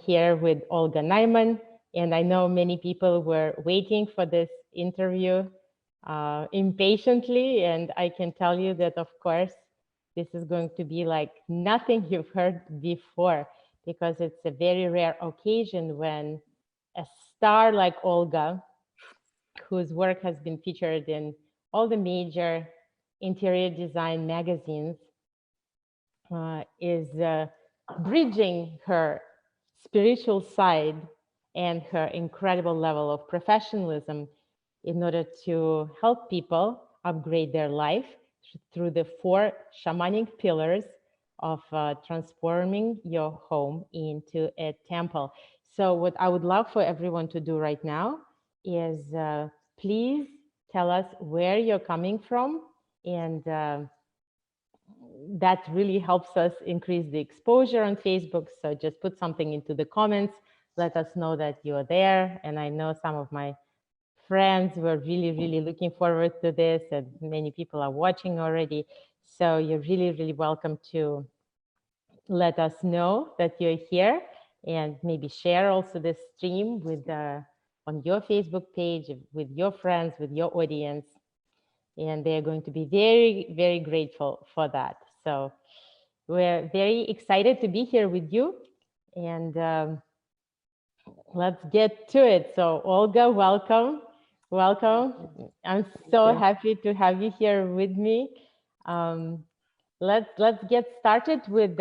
here with Olga Naiman, and I know many people were waiting for this interview impatiently, and I can tell you that, of course, this is going to be like nothing you've heard before, because it's a very rare occasion when a star like Olga, whose work has been featured in all the major interior design magazines, is bridging her spiritual side and her incredible level of professionalism in order to help people upgrade their life through the 4 shamanic pillars of transforming your home into a temple. So what I would love for everyone to do right now is please tell us where you're coming from, and that really helps us increase the exposure on Facebook. So just put something into the comments, let us know that you're there. And I know some of my friends were really looking forward to this, and many people are watching already. So you're really welcome to let us know that you're here, and maybe share also this stream with on your Facebook page with your friends, with your audience. And they're going to be very grateful for that. So we're very excited to be here with you, and let's get to it. So Olga, welcome. I'm so happy to have you here with me. Let's get started with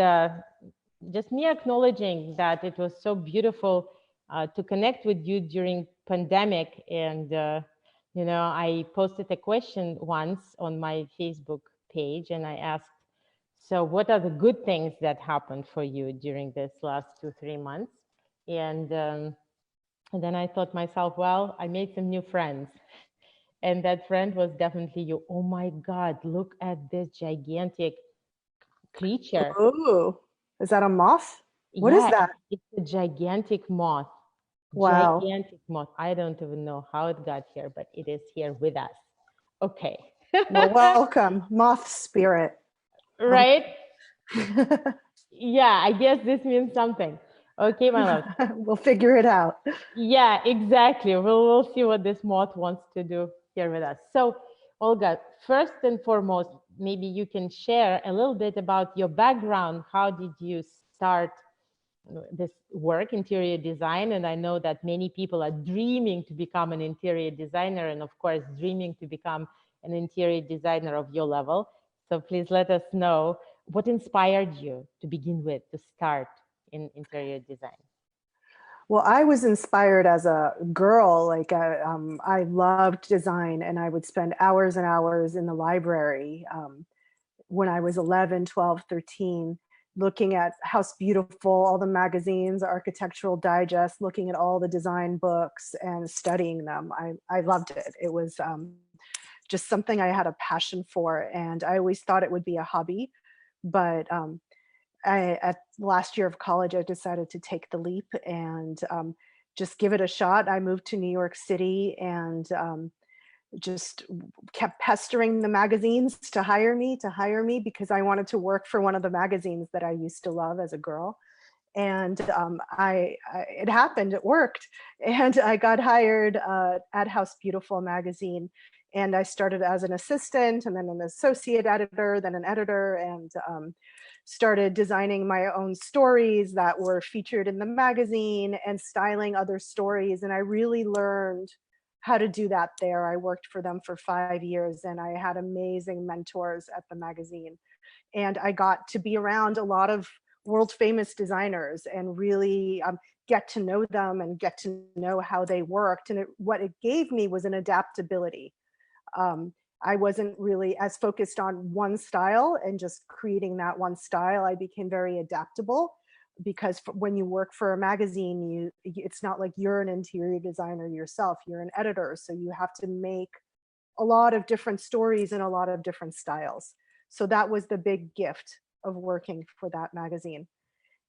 just me acknowledging that it was so beautiful to connect with you during pandemic. And you know, I posted a question once on my Facebook page, and I asked, so what are the good things that happened for you during this last 2-3 months? And then I thought myself, well, I made some new friends. And that friend was definitely you. Oh my God, look at this gigantic creature. Oh, is that a moth? What Yeah, is that? it's a gigantic moth. Wow. Gigantic moth. I don't even know how it got here, but it is here with us. Okay. Well, welcome, moth spirit. Right? Yeah, I guess this means something. Okay, my love. We'll figure it out. Yeah, exactly. We'll see what this moth wants to do here with us. So, Olga, first and foremost, maybe you can share a little bit about your background. How did you start this work, interior design? And I know that many people are dreaming to become an interior designer, and of course, dreaming to become an interior designer of your level. So please let us know what inspired you to begin with, to start in interior design. Well, I was inspired as a girl. Like I loved design, and I would spend hours and hours in the library when I was 11, 12, 13, looking at House Beautiful, all the magazines, Architectural Digest, looking at all the design books and studying them. I loved it. It was just something I had a passion for, and I always thought it would be a hobby. But at last year of college, I decided to take the leap and just give it a shot. I moved to New York City and just kept pestering the magazines to hire me because I wanted to work for one of the magazines that I used to love as a girl. And it happened, it worked. And I got hired at House Beautiful magazine. And I started as an assistant, and then an associate editor, then an editor, and started designing my own stories that were featured in the magazine and styling other stories. And I really learned how to do that there. I worked for them for 5 years, and I had amazing mentors at the magazine. And I got to be around a lot of world famous designers and really get to know them and get to know how they worked. And what it gave me was an adaptability. I wasn't really as focused on one style and just creating that one style. I became very adaptable, because when you work for a magazine, it's not like you're an interior designer yourself, you're an editor. So you have to make a lot of different stories and a lot of different styles. So that was the big gift of working for that magazine.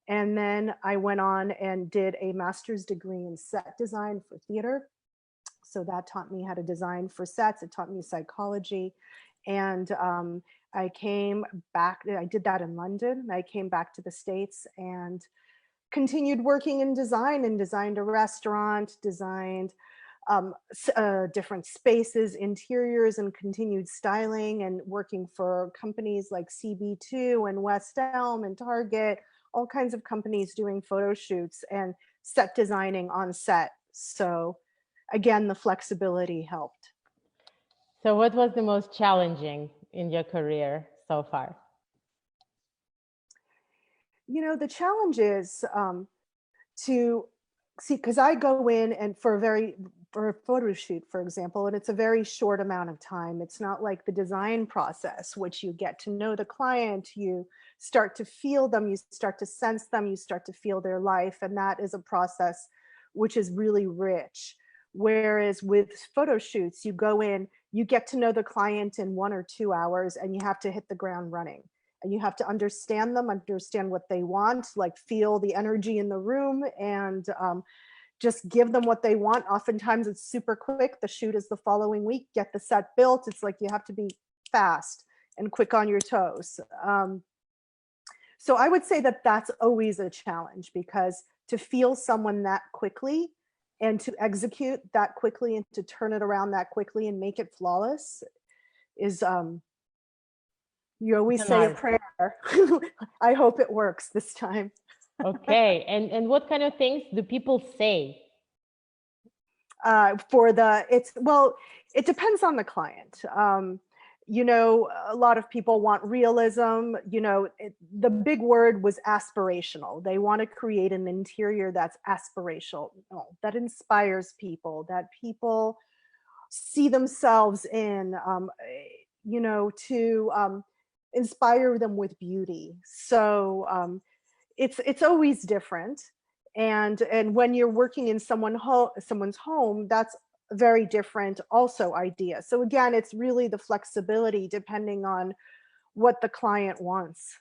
And then I went on and did a master's degree in set design for theater. So that taught me how to design for sets. It taught me psychology. And I came back, I did that in London. I came back to the States and continued working in design and designed a restaurant, designed different spaces, interiors, and continued styling, and working for companies like CB2 and West Elm and Target, all kinds of companies doing photo shoots and set designing on set. So again, the flexibility helped. So what was the most challenging in your career so far? You know, the challenge is to see, because I go in and for a photo shoot, for example, and it's a very short amount of time. It's not like the design process, which you get to know the client, you start to feel them, you start to sense them, you start to feel their life. And that is a process which is really rich. Whereas with photo shoots, you go in, you get to know the client in 1 or 2 hours, and you have to hit the ground running. And you have to understand them, understand what they want, like feel the energy in the room, and just give them what they want. Oftentimes it's super quick. The shoot is the following week, get the set built. It's like you have to be fast and quick on your toes. So I would say that that's always a challenge, because to feel someone that quickly and to execute that quickly and to turn it around that quickly and make it flawless is, you always It's an say a art. prayer. I hope it works this time. Okay, and what kind of things do people say? Well, it depends on the client. You know, a lot of people want realism. You know, the big word was aspirational. They want to create an interior that's aspirational, that inspires people, that people see themselves in, you know, to inspire them with beauty. So it's always different. And when you're working in someone's home, that's a very different also idea. So again, it's really the flexibility depending on what the client wants.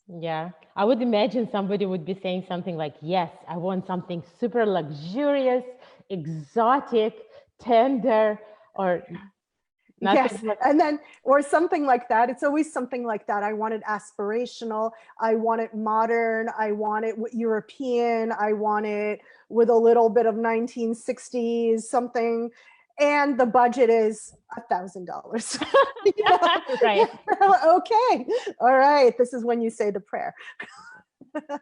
Yeah, I would imagine somebody would be saying something like, yes, I want something super luxurious, exotic, tender, or nothing Yes, like. and then, or something like that. It's always something like that. I want it aspirational. I want it modern. I want it European. I want it with a little bit of 1960s something. And the budget is $1,000. Right. Okay. All right. This is when you say the prayer.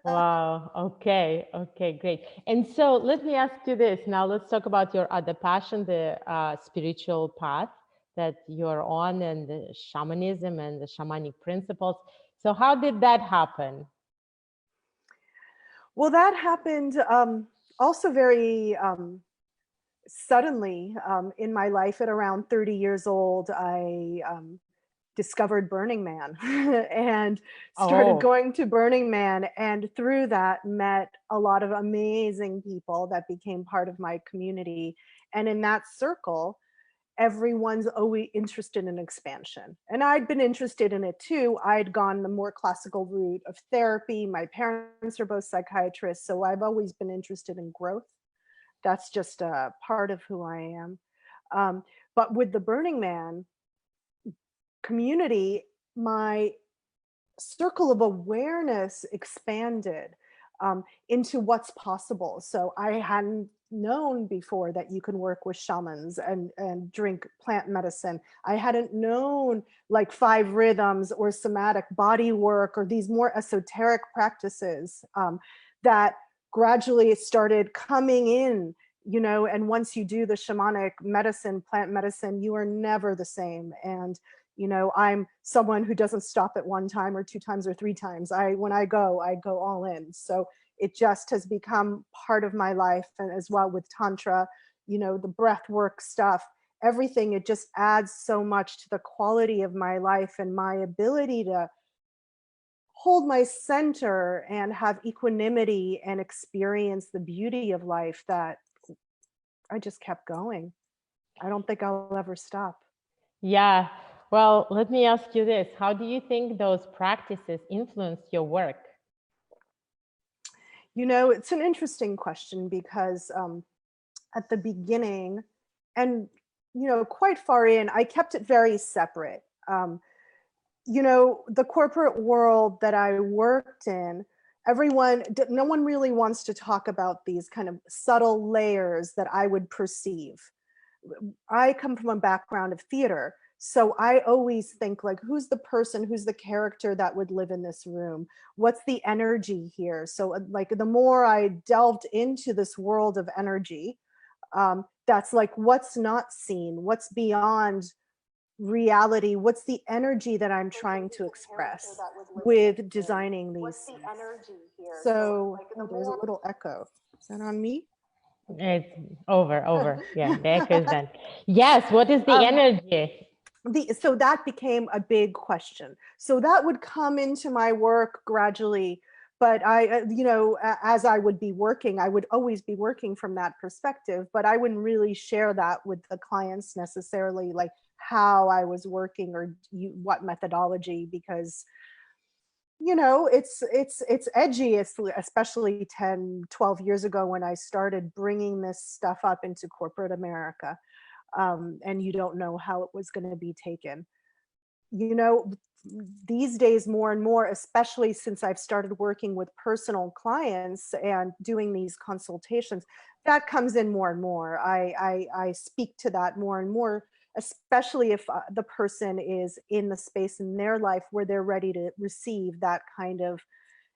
Wow. Okay. Okay. Great. And so let me ask you this. Now let's talk about your other passion, the spiritual path that you're on, and the shamanism and the shamanic principles. So how did that happen? Well, that happened also very suddenly in my life. At around 30 years old, I discovered Burning Man and started Oh, going to Burning Man. And through that, met a lot of amazing people that became part of my community. And in that circle, everyone's always interested in expansion. And I'd been interested in it too. I'd gone the more classical route of therapy. My parents are both psychiatrists, so I've always been interested in growth. That's just a part of who I am. But with the Burning Man community, my circle of awareness expanded into what's possible. So I hadn't known before that you can work with shamans and drink plant medicine. I hadn't known like 5 rhythms or somatic body work or these more esoteric practices that gradually started coming in, you know, and once you do the shamanic medicine, plant medicine, you are never the same. And you know, I'm someone who doesn't stop at 1 time or 2 times or 3 times. When I go all in. So it just has become part of my life. And as well with Tantra, you know, the breath work stuff, everything, it just adds so much to the quality of my life and my ability to hold my center and have equanimity and experience the beauty of life, that I just kept going. I don't think I'll ever stop. yeah. Well, let me ask you this. How do you think those practices influence your work? You know, it's an interesting question because at the beginning and, you know, quite far in, I kept it very separate. You know, the corporate world that I worked in, no one really wants to talk about these kind of subtle layers that I would perceive. I come from a background of theater, so I always think like, who's the person, who's the character that would live in this room? What's the energy here? So like the more I delved into this world of energy, that's like what's not seen, what's beyond reality, what's the energy that I'm trying to express with designing these scenes. So oh, there's a little echo. Is that on me? It's over. Yeah, the echo is done. Yes, what is the energy? So that became a big question. So that would come into my work gradually, but as I would be working, I would always be working from that perspective, but I wouldn't really share that with the clients necessarily, like how I was working or what methodology, because it's edgy, especially 10, 12 years ago when I started bringing this stuff up into corporate America. And you don't know how it was going to be taken. These days, more and more, especially since I've started working with personal clients and doing these consultations, that comes in more and more. I speak to that more and more, especially if the person is in the space in their life where they're ready to receive that kind of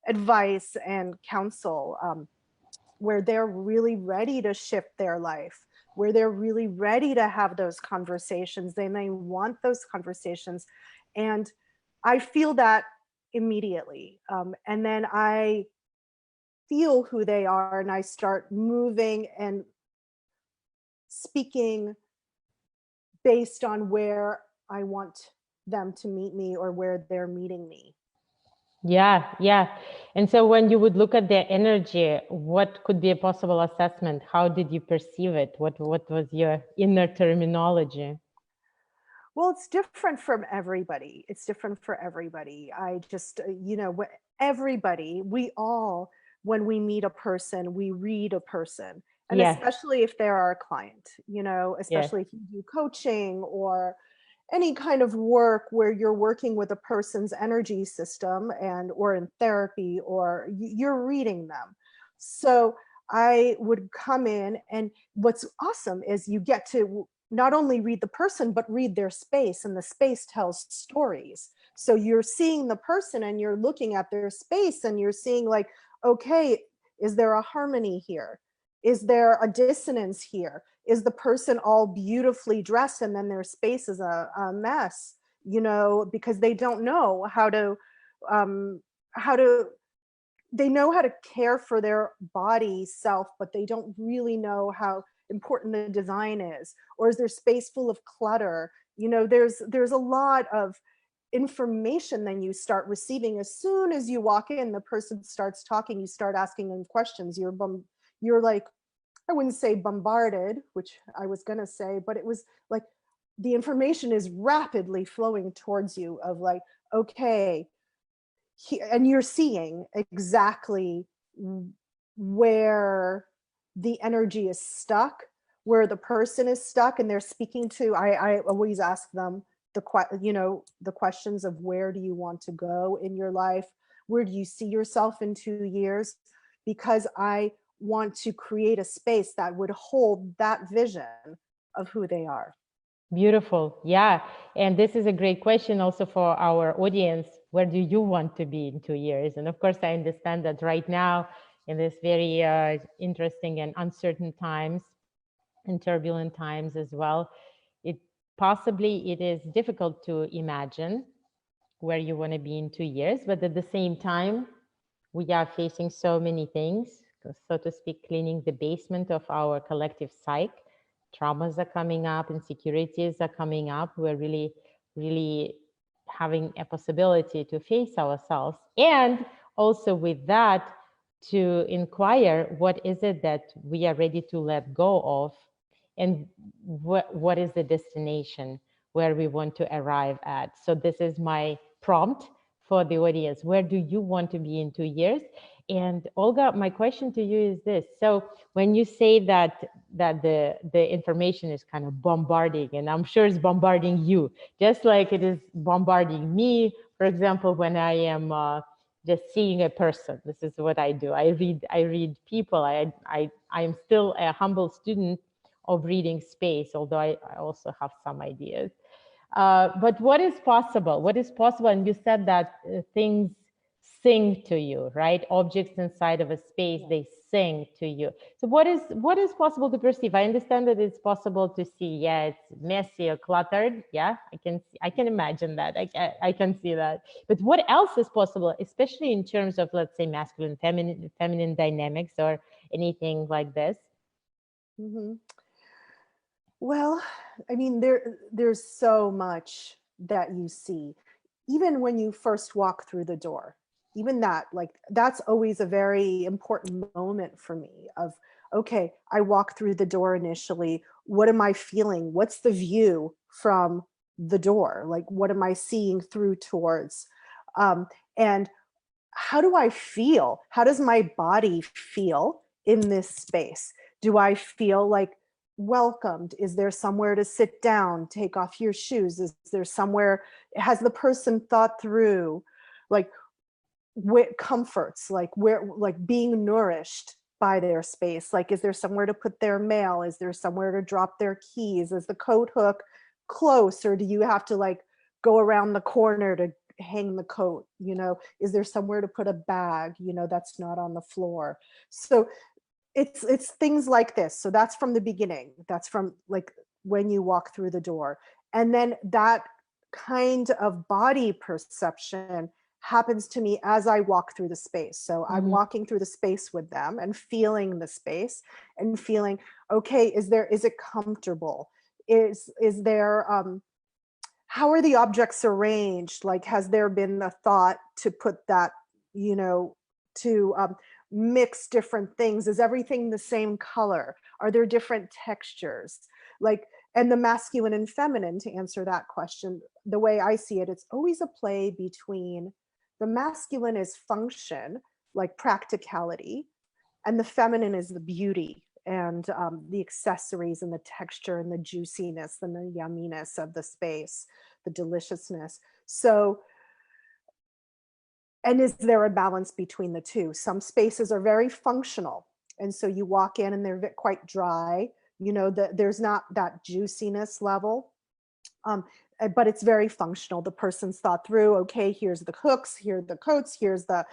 advice and counsel, where they're really ready to shift their life, where they're really ready to have those conversations. They may want those conversations. And I feel that immediately. And then I feel who they are and I start moving and speaking based on where I want them to meet me or where they're meeting me. Yeah. And so when you would look at their energy, what could be a possible assessment? How did you perceive it? What was your inner terminology? Well, it's different from everybody. It's different for everybody. I just, everybody, we all, when we meet a person, we read a person. And Yes. especially if they're our client, especially if you do coaching or any kind of work where you're working with a person's energy system or in therapy, or you're reading them. So I would come in, and what's awesome is you get to not only read the person, but read their space, and the space tells stories. So you're seeing the person and you're looking at their space and you're seeing like, okay, is there a harmony here? Is there a dissonance here? Is the person all beautifully dressed and then their space is a mess, because they don't know how to, they know how to care for their body self, but they don't really know how important the design is. Or is their space full of clutter? There's a lot of information then you start receiving. As soon as you walk in, the person starts talking, you start asking them questions. You're like, I wouldn't say bombarded, which I was gonna say, but it was like the information is rapidly flowing towards you of like, okay, and you're seeing exactly where the energy is stuck, where the person is stuck, and they're speaking to, I always ask them the questions of, where do you want to go in your life? Where do you see yourself in 2 years? Because I want to create a space that would hold that vision of who they are. Beautiful. Yeah. And this is a great question also for our audience. Where do you want to be in 2 years? And of course, I understand that right now, in this very interesting and uncertain times and turbulent times as well, it is difficult to imagine where you want to be in 2 years. But at the same time, we are facing so many things, so to speak, cleaning the basement of our collective psyche. Traumas are coming up, insecurities are coming up. We're really, really having a possibility to face ourselves. And also with that, to inquire, what is it that we are ready to let go of? And what is the destination where we want to arrive at? So this is my prompt for the audience. Where do you want to be in 2 years? And Olga, my question to you is this. So when you say that the information is kind of bombarding, and I'm sure it's bombarding you, just like it is bombarding me, for example, when I am just seeing a person. This is what I do. I read people. I'm still a humble student of reading space, although I also have some ideas. But what is possible? What is possible? And you said that things sing to you, right? Objects inside of a space, they sing to you. So what is possible to perceive? I understand that it's possible to see, yeah, it's messy or cluttered. Yeah, I can imagine that. I can see that. But what else is possible, especially in terms of, let's say, masculine, feminine dynamics or anything like this? Mm-hmm. Well, I mean, there's so much that you see, even when you first walk through the door. Even that, like, that's always a very important moment for me of, okay, I walk through the door initially. What am I feeling? What's the view from the door? Like, what am I seeing through towards? And how do I feel? How does my body feel in this space? Do I feel like welcomed? Is there somewhere to sit down, take off your shoes? Is there somewhere, has the person thought through, like, what comforts, like where, like being nourished by their space? Like, is there somewhere to put their mail? Is there somewhere to drop their keys? Is the coat hook close, or do you have to like go around the corner to hang the coat? You know, is there somewhere to put a bag, you know, that's not on the floor? So it's things like this. So that's from the beginning. That's from like when you walk through the door. And then that kind of body perception happens to me as I walk through the space. So I'm walking through the space with them and feeling the space and feeling, okay, is it comfortable? Is there, how are the objects arranged? Like, has there been a thought to put that, you know, to mix different things? Is everything the same color? Are there different textures? Like, and the masculine and feminine, to answer that question, the way I see it, it's always a play between the masculine is function, like practicality, and the feminine is the beauty and the accessories and the texture and the juiciness and the yumminess of the space, the deliciousness. So, and is there a balance between the two? Some spaces are very functional, and so you walk in and they're quite dry. You know, there's not that juiciness level. But it's very functional. The person's thought through, okay, here's the hooks, here are the coats, here's the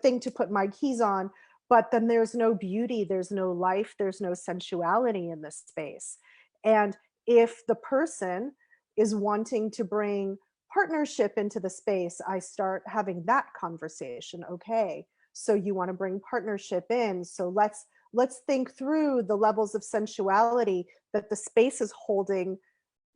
thing to put my keys on. But then there's no beauty, there's no life, there's no sensuality in this space. And if the person is wanting to bring partnership into the space, I start having that conversation. Okay, so you want to bring partnership in. So let's think through the levels of sensuality that the space is holding,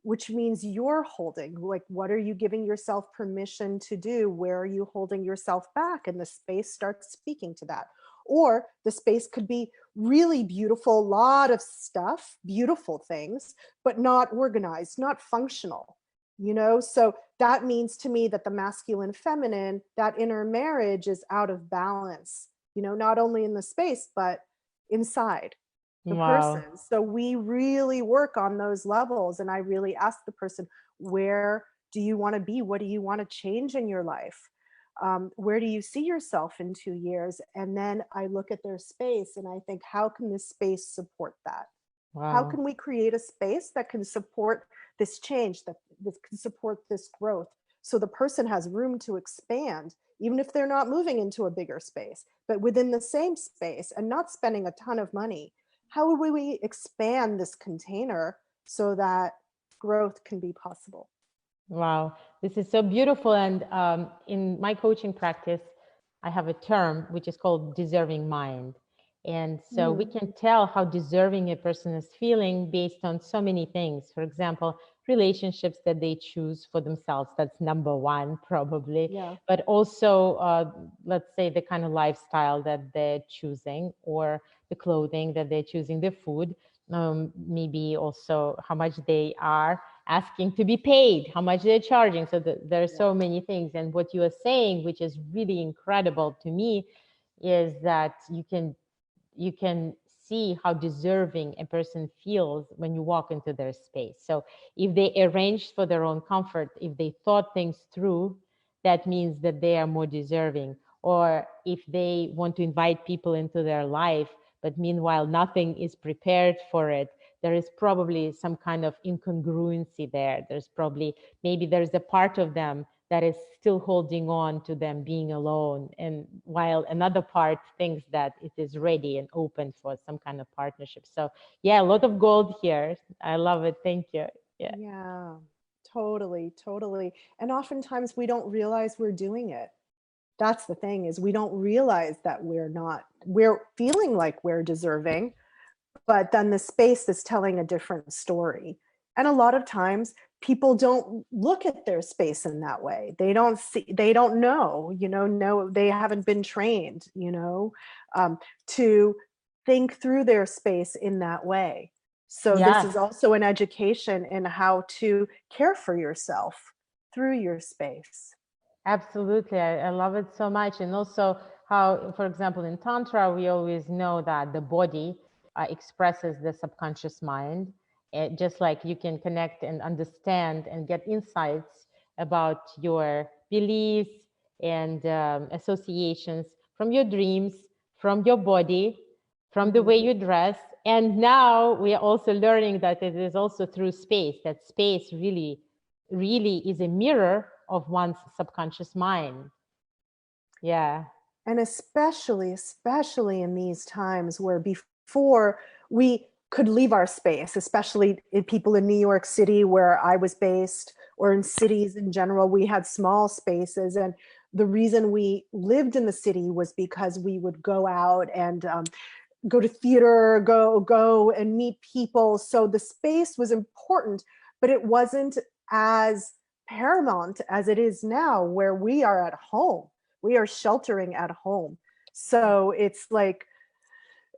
which means you're holding. Like, what are you giving yourself permission to do? Where are you holding yourself back? And the space starts speaking to that. Or the space could be really beautiful, a lot of stuff, beautiful things, but not organized, not functional, you know? So that means to me that the masculine feminine, that inner marriage is out of balance, you know, not only in the space, but inside the person. So we really work on those levels. And I really ask the person, where do you want to be? What do you want to change in your life? Where do you see yourself in 2 years? And then I look at their space and I think, how can this space support that? How can we create a space that can support this change, that can support this growth? So the person has room to expand, even if they're not moving into a bigger space, but within the same space and not spending a ton of money. How would we expand this container so that growth can be possible? Wow, this is so beautiful. And in my coaching practice, I have a term which is called deserving mind. And so we can tell how deserving a person is feeling based on so many things. For example, relationships that they choose for themselves. That's number one, probably. Yeah. But also, let's say the kind of lifestyle that they're choosing, or the clothing that they're choosing, the food, maybe also how much they are asking to be paid, how much they're charging. So there are so many things. And what you are saying, which is really incredible to me, is that you can see how deserving a person feels when you walk into their space. So if they arranged for their own comfort, if they thought things through, that means that they are more deserving. or if they want to invite people into their life, but meanwhile nothing is prepared for it, there is probably some kind of incongruency there. There's probably, maybe there's a part of them that is still holding on to them being alone, and while another part thinks that it is ready and open for some kind of partnership. So yeah, a lot of gold here. I love it. Thank you. Yeah. Yeah, totally, totally. And oftentimes we don't realize we're doing it. That's the thing, is we don't realize that we're feeling like we're deserving, but then the space is telling a different story. And a lot of times people don't look at their space in that way. They don't see, they don't know, no, they haven't been trained, to think through their space in that way. So this Yeah. is also an education in how to care for yourself through your space. Absolutely. I love it so much. And also how, for example, in Tantra, we always know that the body expresses the subconscious mind. Just like you can connect and understand and get insights about your beliefs and associations from your dreams, from your body, from the Mhm. way you dress. And now we are also learning that it is also through space, that space really is a mirror of one's subconscious mind. Yeah. And especially in these times where before we could leave our space, especially in people in New York City where I was based, or in cities in general, we had small spaces. And the reason we lived in the city was because we would go out and go to theater, go and meet people. So the space was important, but it wasn't as paramount as it is now, where we are at home. We are sheltering at home. So it's like,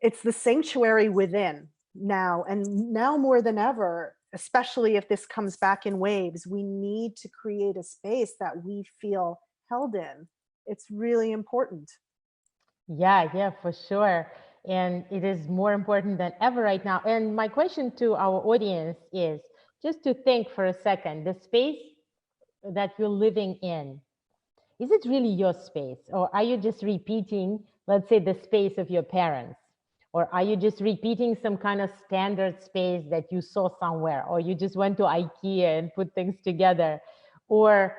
it's the sanctuary within now. And now more than ever, especially if this comes back in waves, we need to create a space that we feel held in. It's really important. Yeah, for sure. And it is more important than ever right now. And my question to our audience is just to think for a second, the space that you're living in, is it really your space? Or are you just repeating, let's say, the space of your parents? Or are you just repeating some kind of standard space that you saw somewhere? Or you just went to IKEA and put things together? Or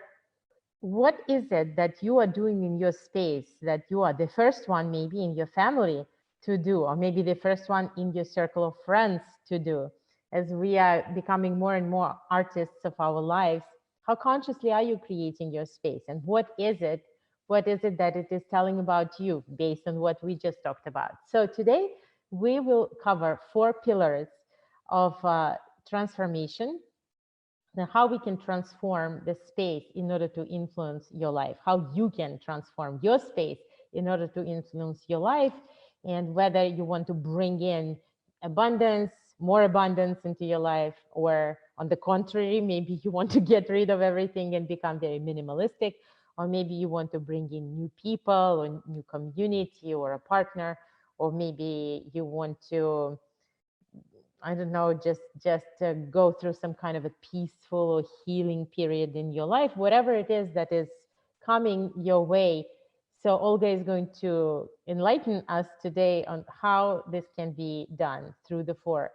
what is it that you are doing in your space that you are the first one maybe in your family to do, or maybe the first one in your circle of friends to do? As we are becoming more and more artists of our lives, how consciously are you creating your space, and what is it that it is telling about you based on what we just talked about? So today we will cover 4 pillars of transformation, and how we can transform the space in order to influence your life, how you can transform your space in order to influence your life, and whether you want to bring in abundance, more abundance into your life, or on the contrary, maybe you want to get rid of everything and become very minimalistic, or maybe you want to bring in new people or new community or a partner, or maybe you want to, I don't know, just go through some kind of a peaceful or healing period in your life, whatever it is that is coming your way. So Olga is going to enlighten us today on how this can be done through the 4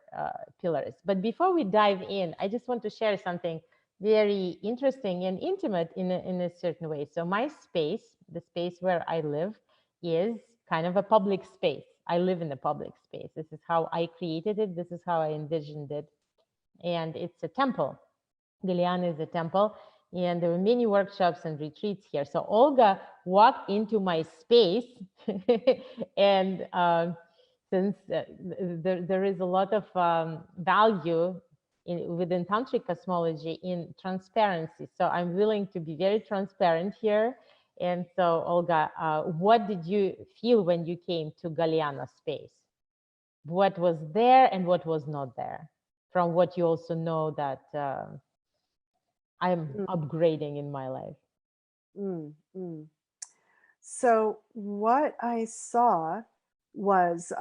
pillars. But before we dive in, I just want to share something very interesting and intimate in a certain way. So my space, the space where I live, is kind of a public space. I live in a public space. This is how I created it. This is how I envisioned it. And it's a temple. Galiana is a temple. And there were many workshops and retreats here. So Olga walked into my space and since there is a lot of value within tantric cosmology in transparency, so I'm willing to be very transparent here. And so Olga, what did you feel when you came to Galiana space? What was there and what was not there, from what you also know that I'm Mm, upgrading in my life? mm, mm. So what I saw was,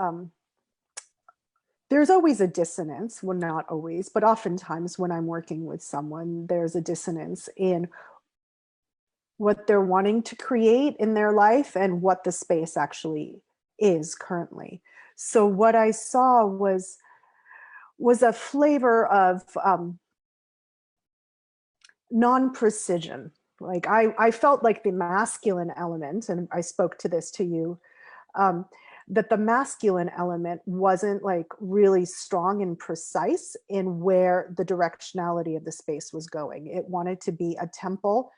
there's always a dissonance. Well, not always, but oftentimes when I'm working with someone, there's a dissonance in what they're wanting to create in their life and what the space actually is currently. So what I saw was a flavor of non-precision. Like I felt like the masculine element, and I spoke to this to you, um, that the masculine element wasn't like really strong and precise in where the directionality of the space was going. It wanted to be a temple,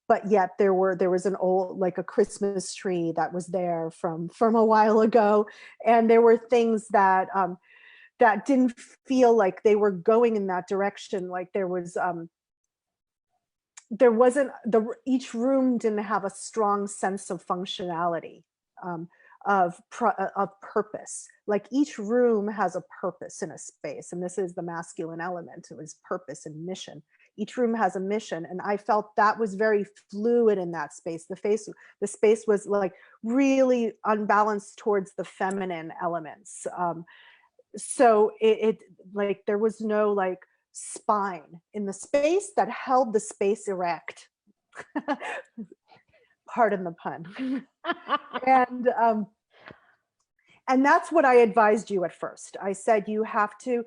but yet there was an old, like a Christmas tree that was there from a while ago, and there were things that that didn't feel like they were going in that direction. Like there wasn't each room didn't have a strong sense of functionality, um, of purpose. Like each room has a purpose in a space, and this is the masculine element. It was purpose and mission. Each room has a mission, and I felt that was very fluid in that space. The space was like really unbalanced towards the feminine elements. So it like there was no like spine in the space that held the space erect. Pardon the pun. and and that's what I advised you at first. I said you have to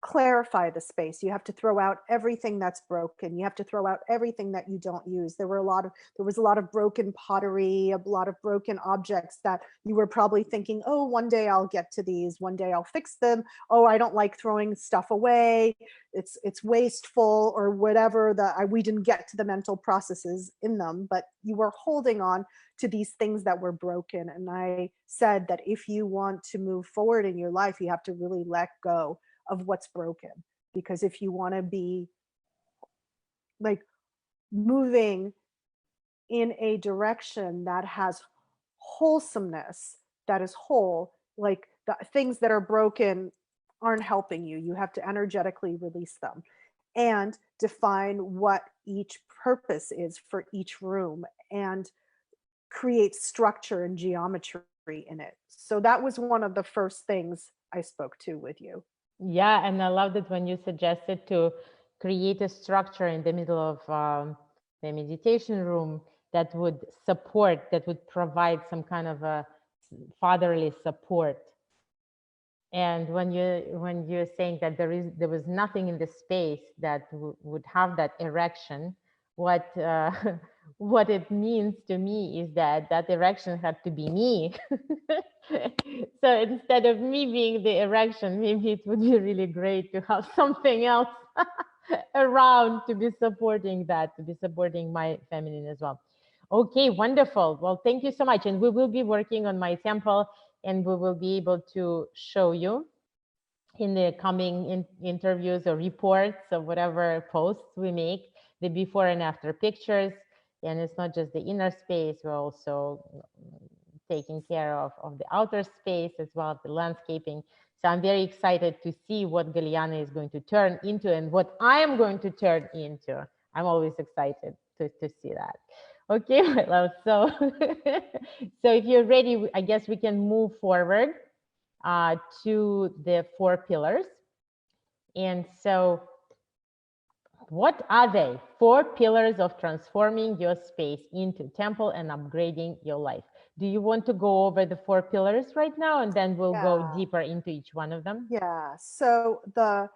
clarify the space. You have to throw out everything that's broken. You have to throw out everything that you don't use. There was a lot of broken pottery, a lot of broken objects that you were probably thinking, oh, one day I'll get to these, one day I'll fix them. Oh, I don't like throwing stuff away. It's wasteful or whatever. We didn't get to the mental processes in them, but you were holding on to these things that were broken. And I said that if you want to move forward in your life, you have to really let go of what's broken. Because if you want to be like moving in a direction that has wholesomeness, that is whole, like the things that are broken aren't helping you. You have to energetically release them and define what each purpose is for each room and create structure and geometry in it. So that was one of the first things I spoke to with you. Yeah, and I loved it when you suggested to create a structure in the middle of the meditation room that would support, that would provide some kind of a fatherly support. And when you're saying that there was nothing in the space that would have that erection, what what it means to me is that that erection had to be me. So instead of me being the erection, maybe it would be really great to have something else around to be supporting that, to be supporting my feminine as well. Okay, wonderful. Well, thank you so much. And we will be working on my temple, and we will be able to show you in the coming interviews or reports or whatever posts we make, the before and after pictures. And it's not just the inner space, we're also taking care of the outer space as well, the landscaping. So I'm very excited to see what Galiana is going to turn into and what I am going to turn into. I'm always excited to see that. Okay, my love. So, so if you're ready, I guess we can move forward to the 4 pillars. And so what are they? 4 pillars of transforming your space into temple and upgrading your life. Do you want to go over the 4 pillars right now, and then we'll go deeper into each one of them? Yeah. So the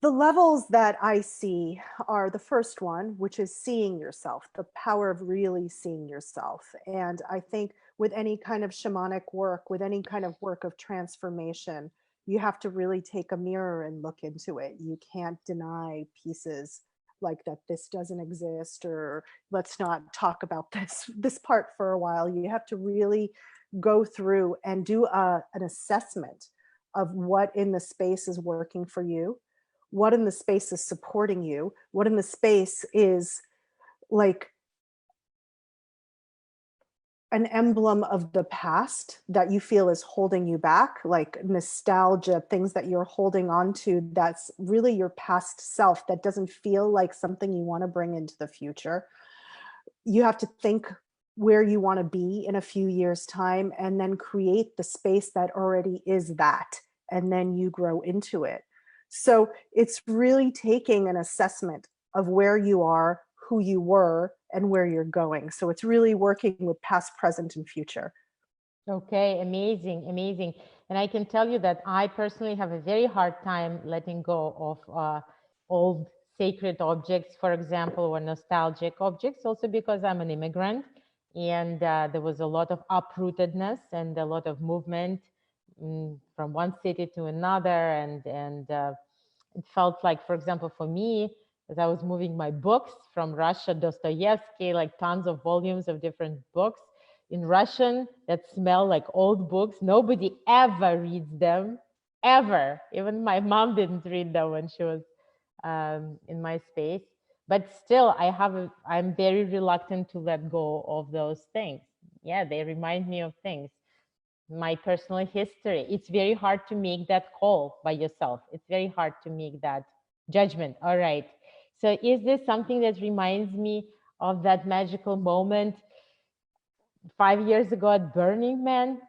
levels that I see are the first one, which is seeing yourself, the power of really seeing yourself. And I think with any kind of shamanic work, with any kind of work of transformation, you have to really take a mirror and look into it. You can't deny pieces like that this doesn't exist, or let's not talk about this part for a while. You have to really go through and do an assessment of what in the space is working for you, what in the space is supporting you, what in the space is like an emblem of the past that you feel is holding you back, like nostalgia, things that you're holding on to that's really your past self that doesn't feel like something you want to bring into the future. You have to think where you want to be in a few years' time and then create the space that already is that, and then you grow into it. So it's really taking an assessment of where you are, who you were and where you're going. So it's really working with past, present, and future. Okay, amazing, amazing. And I can tell you that I personally have a very hard time letting go of old sacred objects, for example, or nostalgic objects, also because I'm an immigrant and there was a lot of uprootedness and a lot of movement from one city to another. And it felt like, for example, for me, as I was moving my books from Russia, Dostoevsky, like tons of volumes of different books in Russian that smell like old books. Nobody ever reads them, ever. Even my mom didn't read them when she was in my space. But still, I'm very reluctant to let go of those things. Yeah, they remind me of things. My personal history. It's very hard to make that call by yourself. It's very hard to make that judgment. All right. So is this something that reminds me of that magical moment 5 years ago at Burning Man,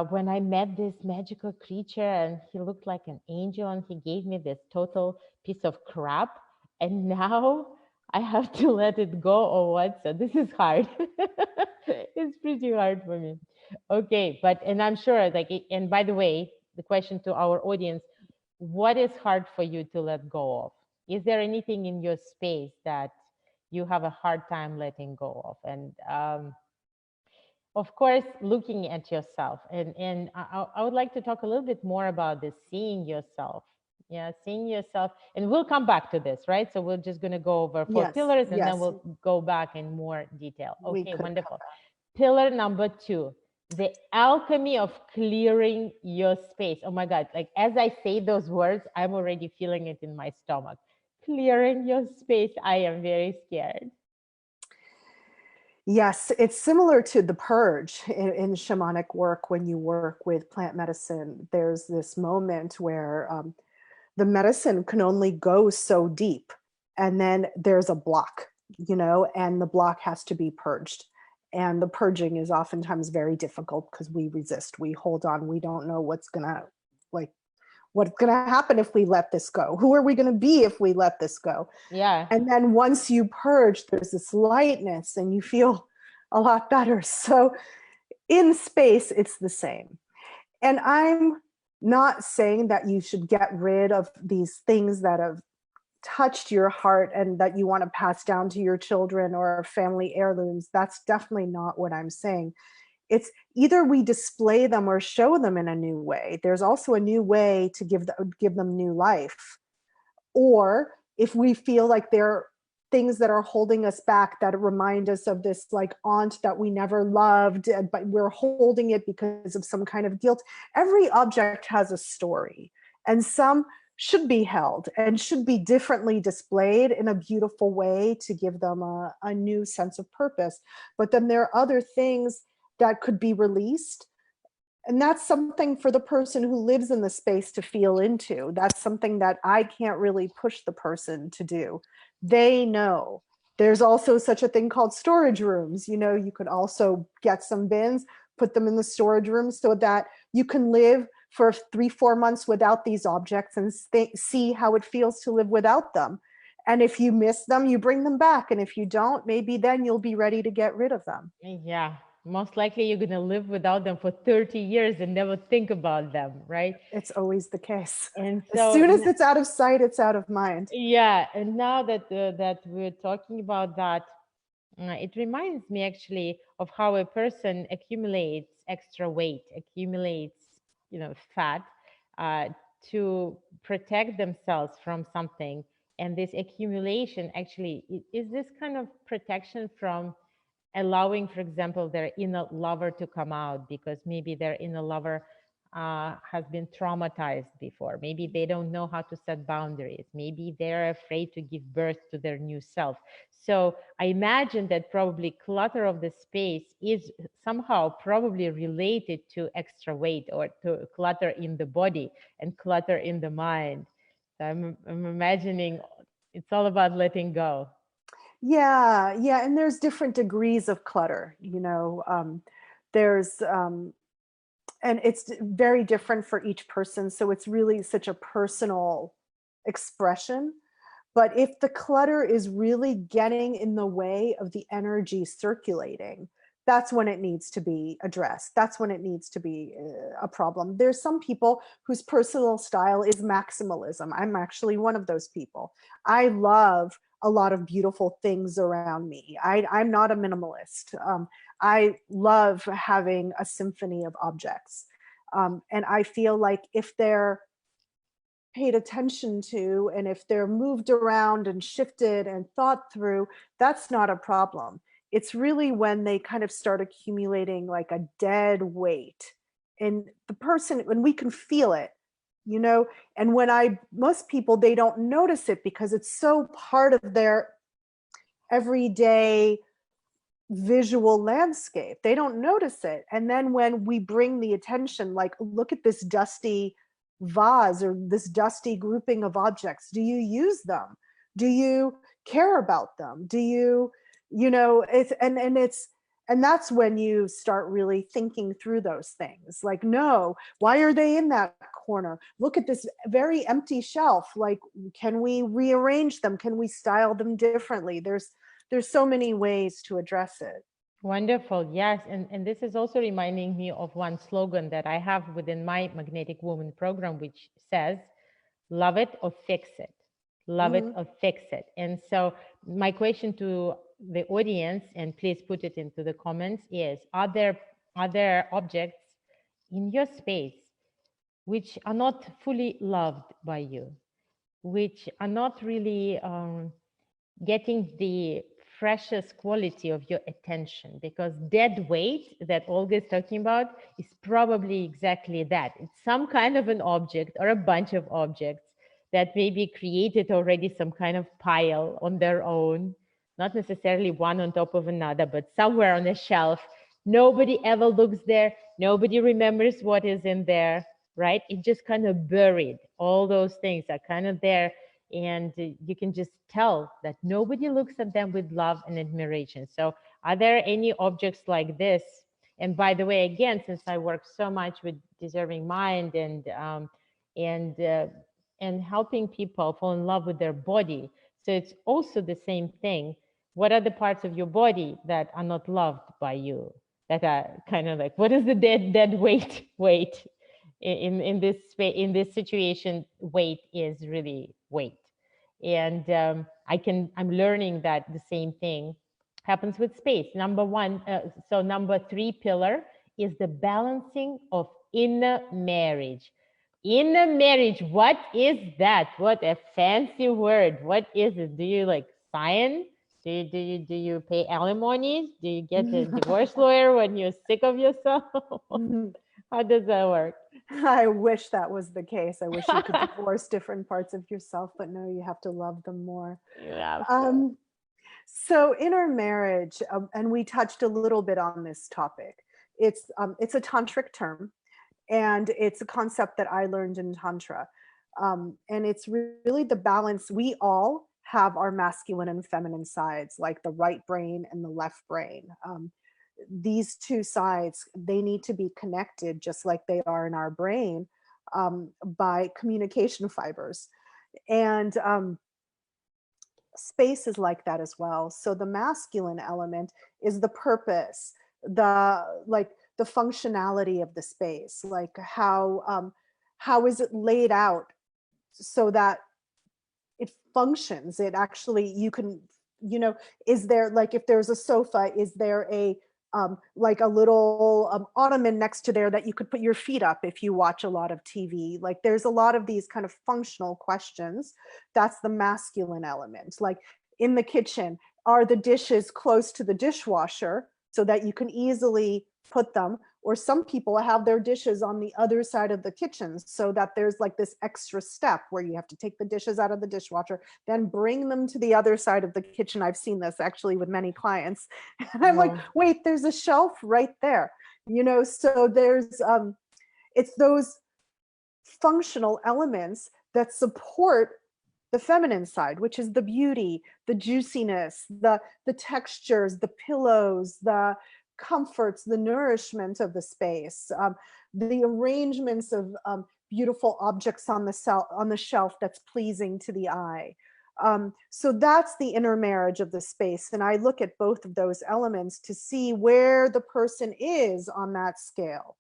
when I met this magical creature and he looked like an angel and he gave me this total piece of crap. And now I have to let it go or what? So this is hard. It's pretty hard for me. Okay, and I'm sure and by the way, the question to our audience, what is hard for you to let go of? Is there anything in your space that you have a hard time letting go of? And of course, looking at yourself. And I would like to talk a little bit more about this, seeing yourself. Yeah, seeing yourself. And we'll come back to this, right? So we're just going to go over 4 pillars and then we'll go back in more detail. Okay, wonderful. Pillar number 2, the alchemy of clearing your space. Oh my God, like as I say those words, I'm already feeling it in my stomach. Clearing your space. I am very scared. Yes, it's similar to the purge in shamanic work. When you work with plant medicine, there's this moment where the medicine can only go so deep, and then there's a block, and the block has to be purged. And the purging is oftentimes very difficult because we resist, we hold on, we don't know what's gonna happen if we let this go. Who are we going to be if we let this go? Yeah. And then once you purge, there's this lightness and you feel a lot better. So in space, it's the same. And I'm not saying that you should get rid of these things that have touched your heart and that you want to pass down to your children or family heirlooms. That's definitely not what I'm saying. It's either we display them or show them in a new way. There's also a new way to give them new life. Or if we feel like they're things that are holding us back, that remind us of this like aunt that we never loved, but we're holding it because of some kind of guilt. Every object has a story, and some should be held and should be differently displayed in a beautiful way to give them a new sense of purpose. But then there are other things that could be released. And that's something for the person who lives in the space to feel into. That's something that I can't really push the person to do. They know. There's also such a thing called storage rooms. You could also get some bins, put them in the storage room so that you can live for 3-4 months without these objects and see how it feels to live without them. And if you miss them, you bring them back. And if you don't, maybe then you'll be ready to get rid of them. Yeah. Most likely you're going to live without them for 30 years and never think about them, right? It's always the case. And as so, soon as it's out of sight, it's out of mind. Yeah. And now that we're talking about that, it reminds me actually of how a person accumulates extra weight, accumulates, fat, uh, to protect themselves from something. And this accumulation actually is this kind of protection from allowing, for example, their inner lover to come out, because maybe their inner lover has been traumatized before. Maybe they don't know how to set boundaries. Maybe they're afraid to give birth to their new self. So I imagine that probably clutter of the space is somehow probably related to extra weight or to clutter in the body and clutter in the mind. So I'm imagining it's all about letting go. Yeah, and there's different degrees of clutter. There's and it's very different for each person. So it's really such a personal expression. But if the clutter is really getting in the way of the energy circulating, that's when it needs to be addressed. That's when it needs to be a problem. There's some people whose personal style is maximalism. I'm actually one of those people. I love a lot of beautiful things around me. I'm not a minimalist. I love having a symphony of objects. And I feel like if they're paid attention to, and if they're moved around and shifted and thought through, that's not a problem. It's really when they kind of start accumulating like a dead weight. And the person, when we can feel it, you know, and most people, they don't notice it because it's so part of their everyday visual landscape. They don't notice it. And then when we bring the attention, like, look at this dusty vase or this dusty grouping of objects. Do you use them? Do you care about them? Do you, and that's when you start really thinking through those things. Like, no, why are they in that corner? Look at this very empty shelf. Like, can we rearrange them? Can we style them differently? There's so many ways to address it. Wonderful. Yes. And this is also reminding me of one slogan that I have within my Magnetic Woman program, which says, love it or fix it. Love it or fix it. And so my question to the audience, and please put it into the comments, is, are there objects in your space which are not fully loved by you, which are not really getting the freshest quality of your attention? Because dead weight that Olga is talking about is probably exactly that. It's some kind of an object or a bunch of objects that maybe created already some kind of pile on their own, not necessarily one on top of another, but somewhere on a shelf. Nobody ever looks there. Nobody remembers what is in there, right? It just kind of buried. All those things are kind of there. And you can just tell that nobody looks at them with love and admiration. So are there any objects like this? And by the way, again, since I work so much with Deserving Mind and helping people fall in love with their body, so it's also the same thing. What are the parts of your body that are not loved by you? That are kind of like, what is the dead weight? In this situation, weight is really weight. And I'm learning that the same thing happens with space. Number 3 pillar is the balancing of inner marriage. Inner marriage, what is that? What a fancy word. What is it? Do you like sign? Do you pay alimony? Do you get a divorce lawyer when you're sick of yourself? How does that work? I wish that was the case. I wish you could divorce different parts of yourself, but no, you have to love them more. So inner marriage, and we touched a little bit on this topic. It's a tantric term, and it's a concept that I learned in Tantra. And it's really the balance. We all have our masculine and feminine sides, like the right brain and the left brain. These two sides, they need to be connected just like they are in our brain, by communication fibers. And space is like that as well. So the masculine element is the purpose, the functionality of the space, like how is it laid out so that it functions. It actually, you can, is there, like, if there's a sofa, is there like a little ottoman next to there that you could put your feet up if you watch a lot of TV? Like, there's a lot of these kind of functional questions. That's the masculine element. Like, in the kitchen, are the dishes close to the dishwasher so that you can easily put them? Or some people have their dishes on the other side of the kitchen so that there's like this extra step where you have to take the dishes out of the dishwasher, then bring them to the other side of the kitchen. I've seen this actually with many clients. And I'm like, wait, there's a shelf right there. So there's, it's those functional elements that support the feminine side, which is the beauty, the juiciness, the textures, the pillows, the comforts, the nourishment of the space, the arrangements of beautiful objects on the shelf that's pleasing to the eye. So that's the inner marriage of the space. And I look at both of those elements to see where the person is on that scale.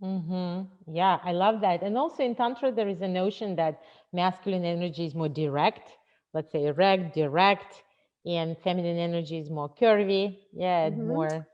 Yeah, I love that. And also in Tantra, there is a notion that masculine energy is more direct, let's say erect, direct, and feminine energy is more curvy, yeah, Mhm. more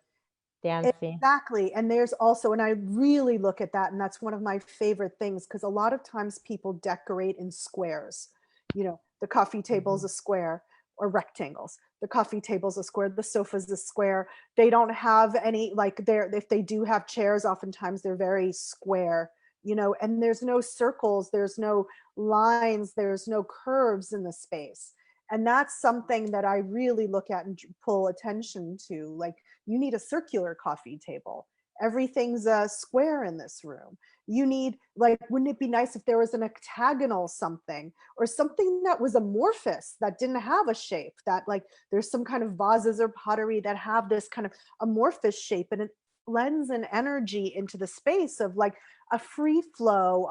dancey. Exactly. And there's also, and I really look at that, and that's one of my favorite things because a lot of times people decorate in squares. You know, the coffee table is Mhm. a square or rectangles. The coffee table's a square, the sofa's a square. They don't have any, like, they're, if they do have chairs, oftentimes they're very square, you know, and there's no circles, there's no lines, there's no curves in the space. And that's something that I really look at and pull attention to. Like, you need a circular coffee table. Everything's a square in this room. You need, like, wouldn't it be nice if there was an octagonal something or something that was amorphous, that didn't have a shape, that, like, there's some kind of vases or pottery that have this kind of amorphous shape, and it lends an energy into the space of like a free flow,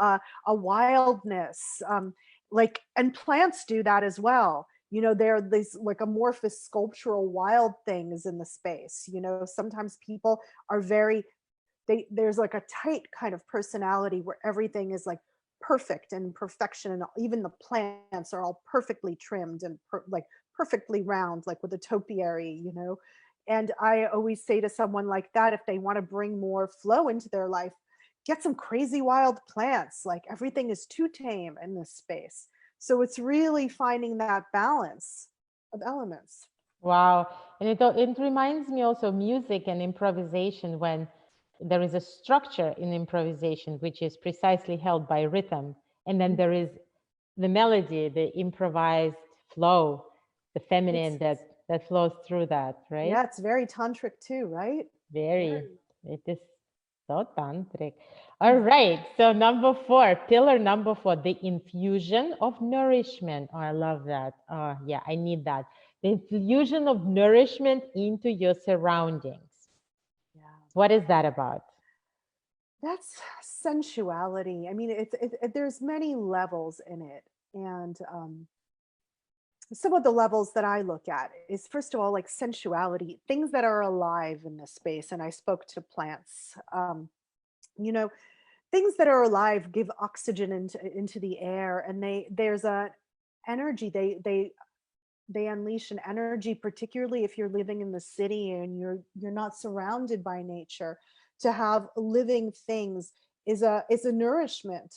a wildness. Like, and plants do that as well. You know, there are these like amorphous sculptural wild things in the space. You know, sometimes people are very, there's like a tight kind of personality where everything is like perfect and perfection, and even the plants are all perfectly trimmed and like perfectly round, like with a topiary, you know. And I always say to someone like that, if they want to bring more flow into their life, get some crazy wild plants. Like, everything is too tame in this space. So it's really finding that balance of elements. Wow. And it reminds me also of music and improvisation when there is a structure in improvisation, which is precisely held by rhythm. And then there is the melody, the improvised flow, the feminine It's, that flows through that, right? yeah, it's very tantric too, right? Very. It is so tantric. All right. So number four, pillar number four, the infusion of nourishment. Oh, I love that. Oh, yeah, I need that. The infusion of nourishment into your surroundings. Yeah. What is that about? That's sensuality. I mean, there's many levels in it. And some of the levels that I look at is, first of all, like sensuality, things that are alive in this space. And I spoke to plants. You know, things that are alive give oxygen into the air, and there's a energy, they unleash an energy, particularly if you're living in the city and you're not surrounded by nature. To have living things is a nourishment.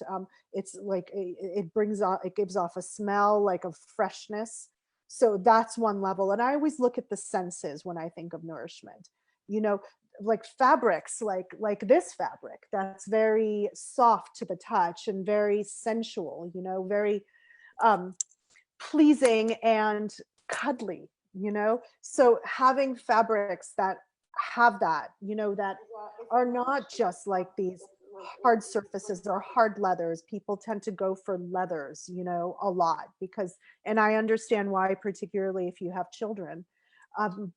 It's like it brings off, it gives off a smell like of freshness. So that's one level. And I always look at the senses when I think of nourishment. You know, like fabrics, like this fabric that's very soft to the touch and very sensual, you know, very um pleasing and cuddly, you know? So having fabrics that have that, you know, that are not just like these hard surfaces or hard leathers. People tend to go for leathers, you know, a lot because, and I understand why, particularly if you have children.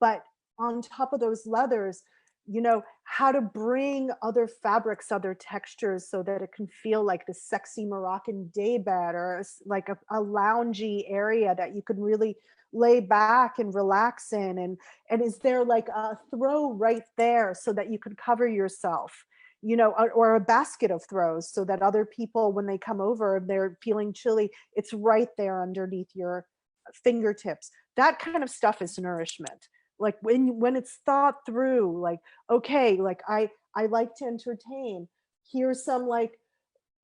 But on top of those leathers, you know, how to bring other fabrics, other textures so that it can feel like the sexy Moroccan daybed, or like a loungy area that you can really lay back and relax in. And is there like a throw right there so that you could cover yourself, you know, or a basket of throws so that other people, when they come over, they're feeling chilly, it's right there underneath your fingertips. That kind of stuff is nourishment. Like when it's thought through, like, okay, like I like to entertain, here's some like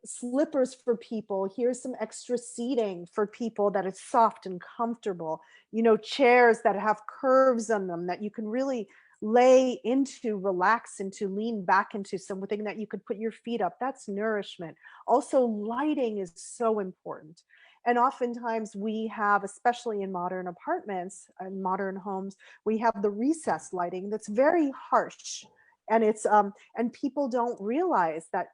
slippers for people, here's some extra seating for people that is soft and comfortable, you know, chairs that have curves on them that you can really lay into, relax into, lean back into, something that you could put your feet up. That's nourishment. Also, lighting is so important. And oftentimes we have, especially in modern apartments and modern homes, we have the recessed lighting that's very harsh. And it's and people don't realize that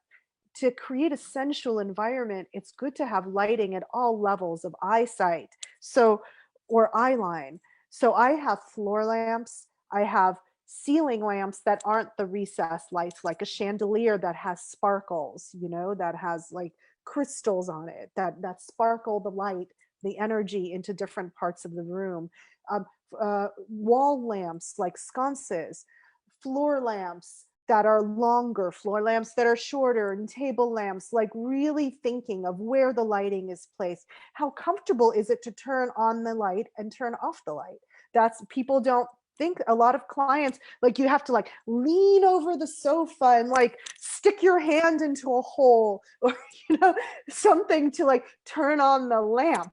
to create a sensual environment, it's good to have lighting at all levels of eyesight. So, or eye line. So I have floor lamps, I have ceiling lamps that aren't the recessed lights, like a chandelier that has sparkles, you know, that has like crystals on it that sparkle the light the energy into different parts of the room. Um, Wall lamps like sconces, floor lamps that are longer, floor lamps that are shorter, and table lamps, like really thinking of where the lighting is placed. How comfortable is it to turn on the light and turn off the light? That's, people don't think, a lot of clients, like, you have to like lean over the sofa and like stick your hand into a hole, or something to like turn on the lamp,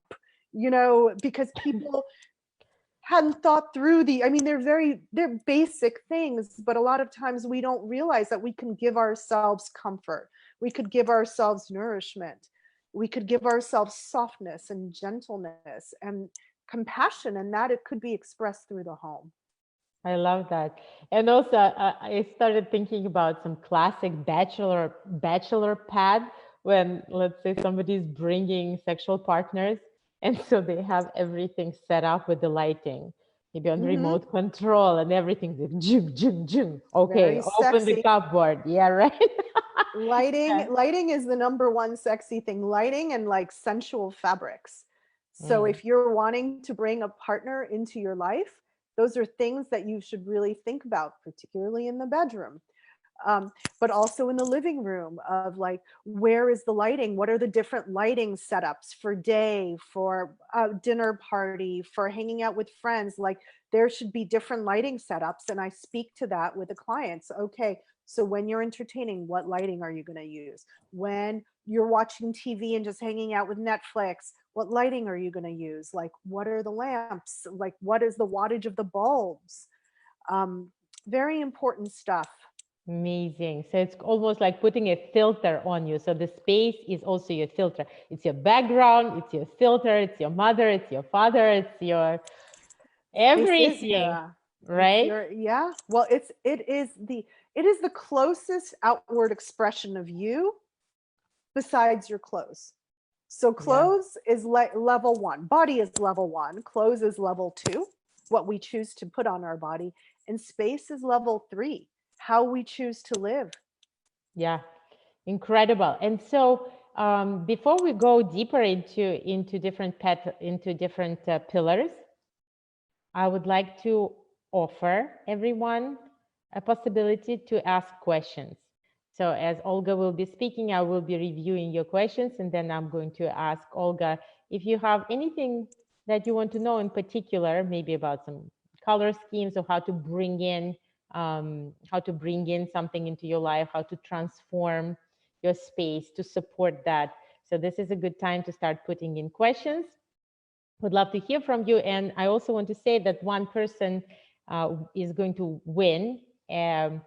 because people hadn't thought through I mean, they're basic things, but a lot of times we don't realize that we can give ourselves comfort. We could give ourselves nourishment. We could give ourselves softness and gentleness and compassion, and that it could be expressed through the home. I love that. And also, I started thinking about some classic bachelor pad when, let's say, somebody's bringing sexual partners, and so they have everything set up with the lighting, maybe on Mm-hmm. remote control, and everything's like, jung, jung, jung. Okay, Very open the sexy. cupboard. Yeah, right. Lighting, Yeah. lighting is the number one sexy thing. Lighting and like sensual fabrics. So Mm. if you're wanting to bring a partner into your life, those are things that you should really think about, particularly in the bedroom. But also in the living room, of like, where is the lighting? What are the different lighting setups for day, for a dinner party, for hanging out with friends? Like, there should be different lighting setups. And I speak to that with the clients. Okay, so when you're entertaining, what lighting are you going to use? When you're watching TV and just hanging out with Netflix, what lighting are you going to use? Like, what are the lamps? Like, what is the wattage of the bulbs? Um, Very important stuff. Amazing. So it's almost like putting a filter on you. So the space is also your filter. It's your background, it's your filter, it's your mother, it's your father, it's your Space is, everything, yeah, it's right? your, yeah, well, it is the closest outward expression of you besides your clothes. So Yeah. clothes is like level one, body is level one, clothes is level two, what we choose to put on our body, and space is level three, how we choose to live. Yeah. Incredible. And so before we go deeper into different pillars, I would like to offer everyone a possibility to ask questions. So as Olga will be speaking, I will be reviewing your questions, and then I'm going to ask Olga if you have anything that you want to know in particular, maybe about some color schemes, or how to bring in something into your life, how to transform your space to support that. So this is a good time to start putting in questions. Would love to hear from you. And I also want to say that one person is going to win a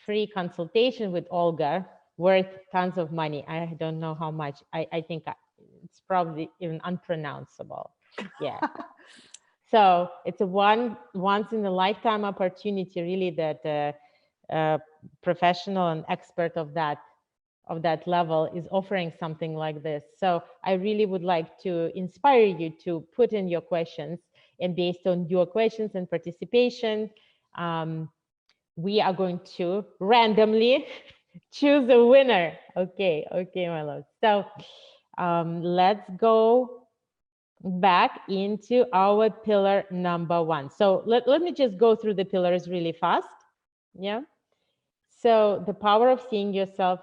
free consultation with Olga, worth tons of money. I don't know how much. I think it's probably even unpronounceable. Yeah. So it's a once in a lifetime opportunity, really, that a professional and expert of that level is offering something like this. So I really would like to inspire you to put in your questions, and based on your questions and participation, we are going to randomly choose a winner. Okay, my love. So let's go back into our pillar number one. So let me just go through the pillars really fast. Yeah. So the power of seeing yourself,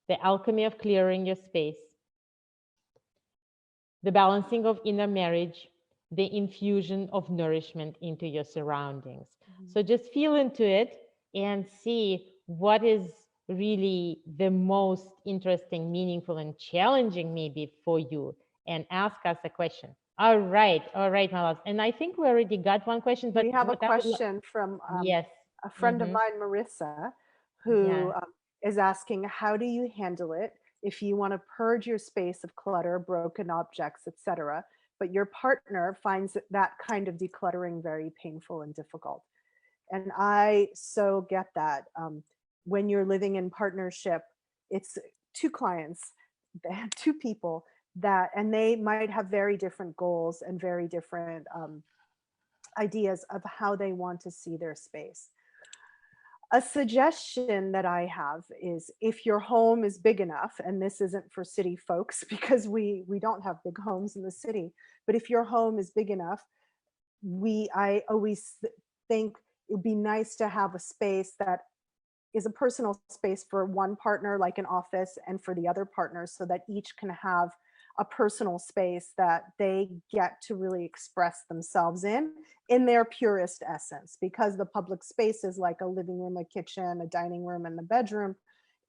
the alchemy of clearing your space, the balancing of inner marriage, the infusion of nourishment into your surroundings. So just feel into it and see what is really the most interesting, meaningful, and challenging maybe for you, and ask us a question. All right, my loves. And I think we already got one question, but We have a what I would question from yes. a friend of Mm-hmm. mine, Marissa, who Yeah. is asking, how do you handle it if you want to purge your space of clutter, broken objects, etc., but your partner finds that kind of decluttering very painful and difficult? And I so get that. When you're living in partnership, it's two clients, two people that, and they might have very different goals and very different ideas of how they want to see their space. A suggestion that I have is, if your home is big enough, and this isn't for city folks because we don't have big homes in the city, but if your home is big enough, I always think it would be nice to have a space that is a personal space for one partner, like an office, and for the other partners, so that each can have a personal space that they get to really express themselves in their purest essence. Because the public spaces, like a living room, a kitchen, a dining room, and the bedroom,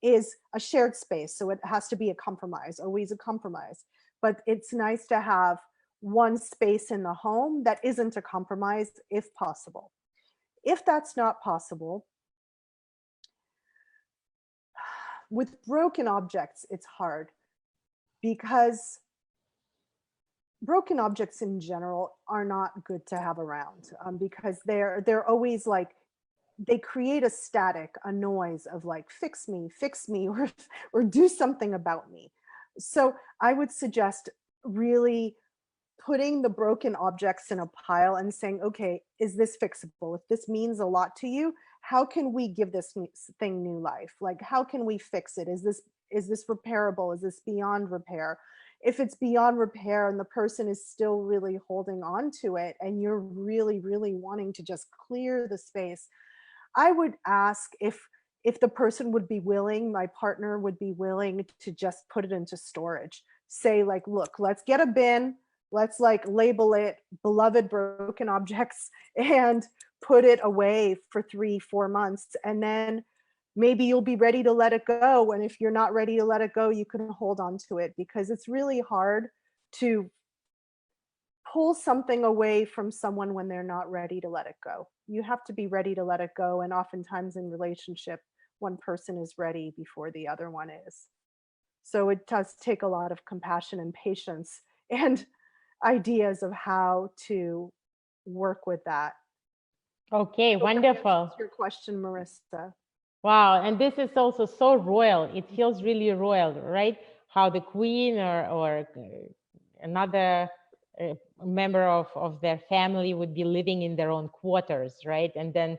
is a shared space, so it has to be a compromise, always a compromise. But it's nice to have one space in the home that isn't a compromise, if possible. If that's not possible, with broken objects, it's hard, because broken objects in general are not good to have around, because they're always like, they create a static, a noise of like, fix me, or do something about me. So I would suggest really putting the broken objects in a pile and saying, okay, is this fixable? If this means a lot to you, how can we give this thing new life? Like, how can we fix it? Is this repairable? Is this beyond repair? If it's beyond repair and the person is still really holding on to it, and you're really, really wanting to just clear the space, I would ask if the person would be willing, my partner would be willing to just put it into storage. Say like, look, let's get a bin, let's like label it beloved broken objects, and put it away for 3-4 months. And then maybe you'll be ready to let it go. And if you're not ready to let it go, you can hold on to it, because it's really hard to pull something away from someone when they're not ready to let it go. You have to be ready to let it go. And oftentimes in relationship, one person is ready before the other one is. So it does take a lot of compassion and patience and ideas of how to work with that. Okay, I hope that answers wonderful. your question, Marissa. Wow, and this is also so royal. It feels really royal, right? How the queen or another member of their family would be living in their own quarters, right? And then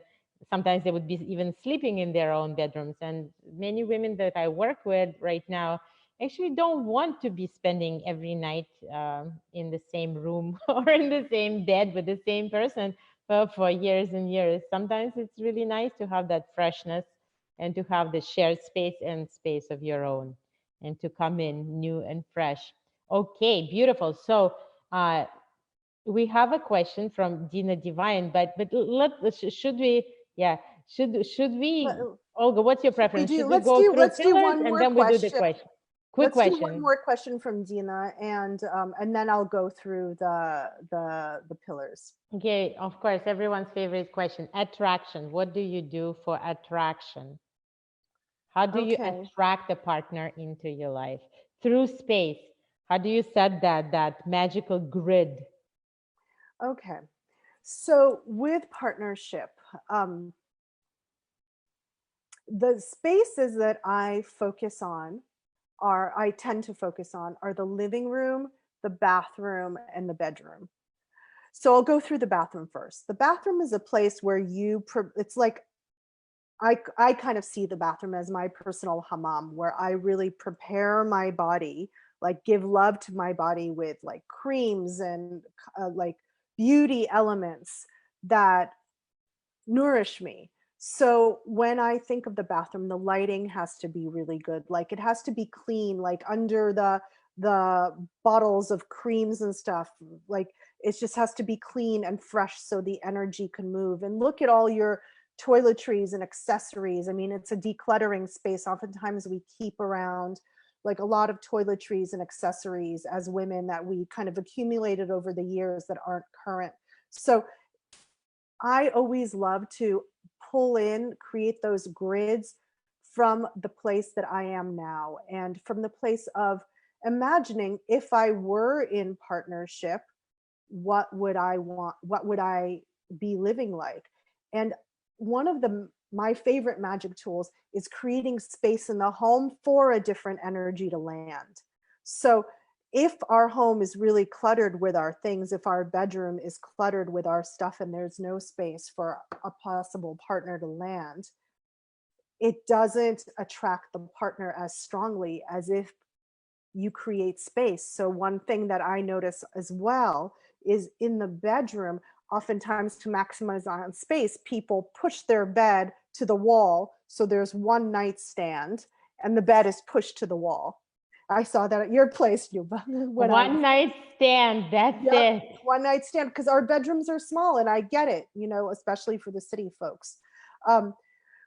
sometimes they would be even sleeping in their own bedrooms. And many women that I work with right now actually don't want to be spending every night in the same room or in the same bed with the same person for years and years. Sometimes it's really nice to have that freshness and to have the shared space and space of your own, and to come in new and fresh. Okay, beautiful. So uh, we have a question from Dina Divine, but should we, yeah, should Let, we, Olga, what's your should we preference? do, Should we go through let's do pillars one and more then we do the question. question? Quick Let's do one question. more question from Dina, and then I'll go through the pillars. Okay, of course, everyone's favorite question, attraction. What do you do for attraction? How do you Okay. attract a partner into your life? Through space. How do you set that magical grid? Okay. So with partnership, the spaces that I tend to focus on are the living room, the bathroom, and the bedroom. So I'll go through the bathroom first. The bathroom is a place where it's like, I kind of see the bathroom as my personal hammam, where I really prepare my body, like give love to my body with like creams and like beauty elements that nourish me. So when I think of the bathroom, the lighting has to be really good. Like it has to be clean, like under the bottles of creams and stuff. Like it just has to be clean and fresh so the energy can move. And look at all your toiletries and accessories. I mean, it's a decluttering space. Oftentimes we keep around like a lot of toiletries and accessories as women that we kind of accumulated over the years that aren't current. So I always love to create those grids from the place that I am now, and from the place of imagining, if I were in partnership, what would I want? What would I be living like? And one of my favorite magic tools is creating space in the home for a different energy to land. So if our home is really cluttered with our things, if our bedroom is cluttered with our stuff and there's no space for a possible partner to land, it doesn't attract the partner as strongly as if you create space. So one thing that I notice as well is in the bedroom, oftentimes to maximize on space, people push their bed to the wall. So there's one nightstand and the bed is pushed to the wall. I saw that at your place, Luba. when I One night stand, that's Yep, it. one night stand, because our bedrooms are small, and I get it, especially for the city folks. Um,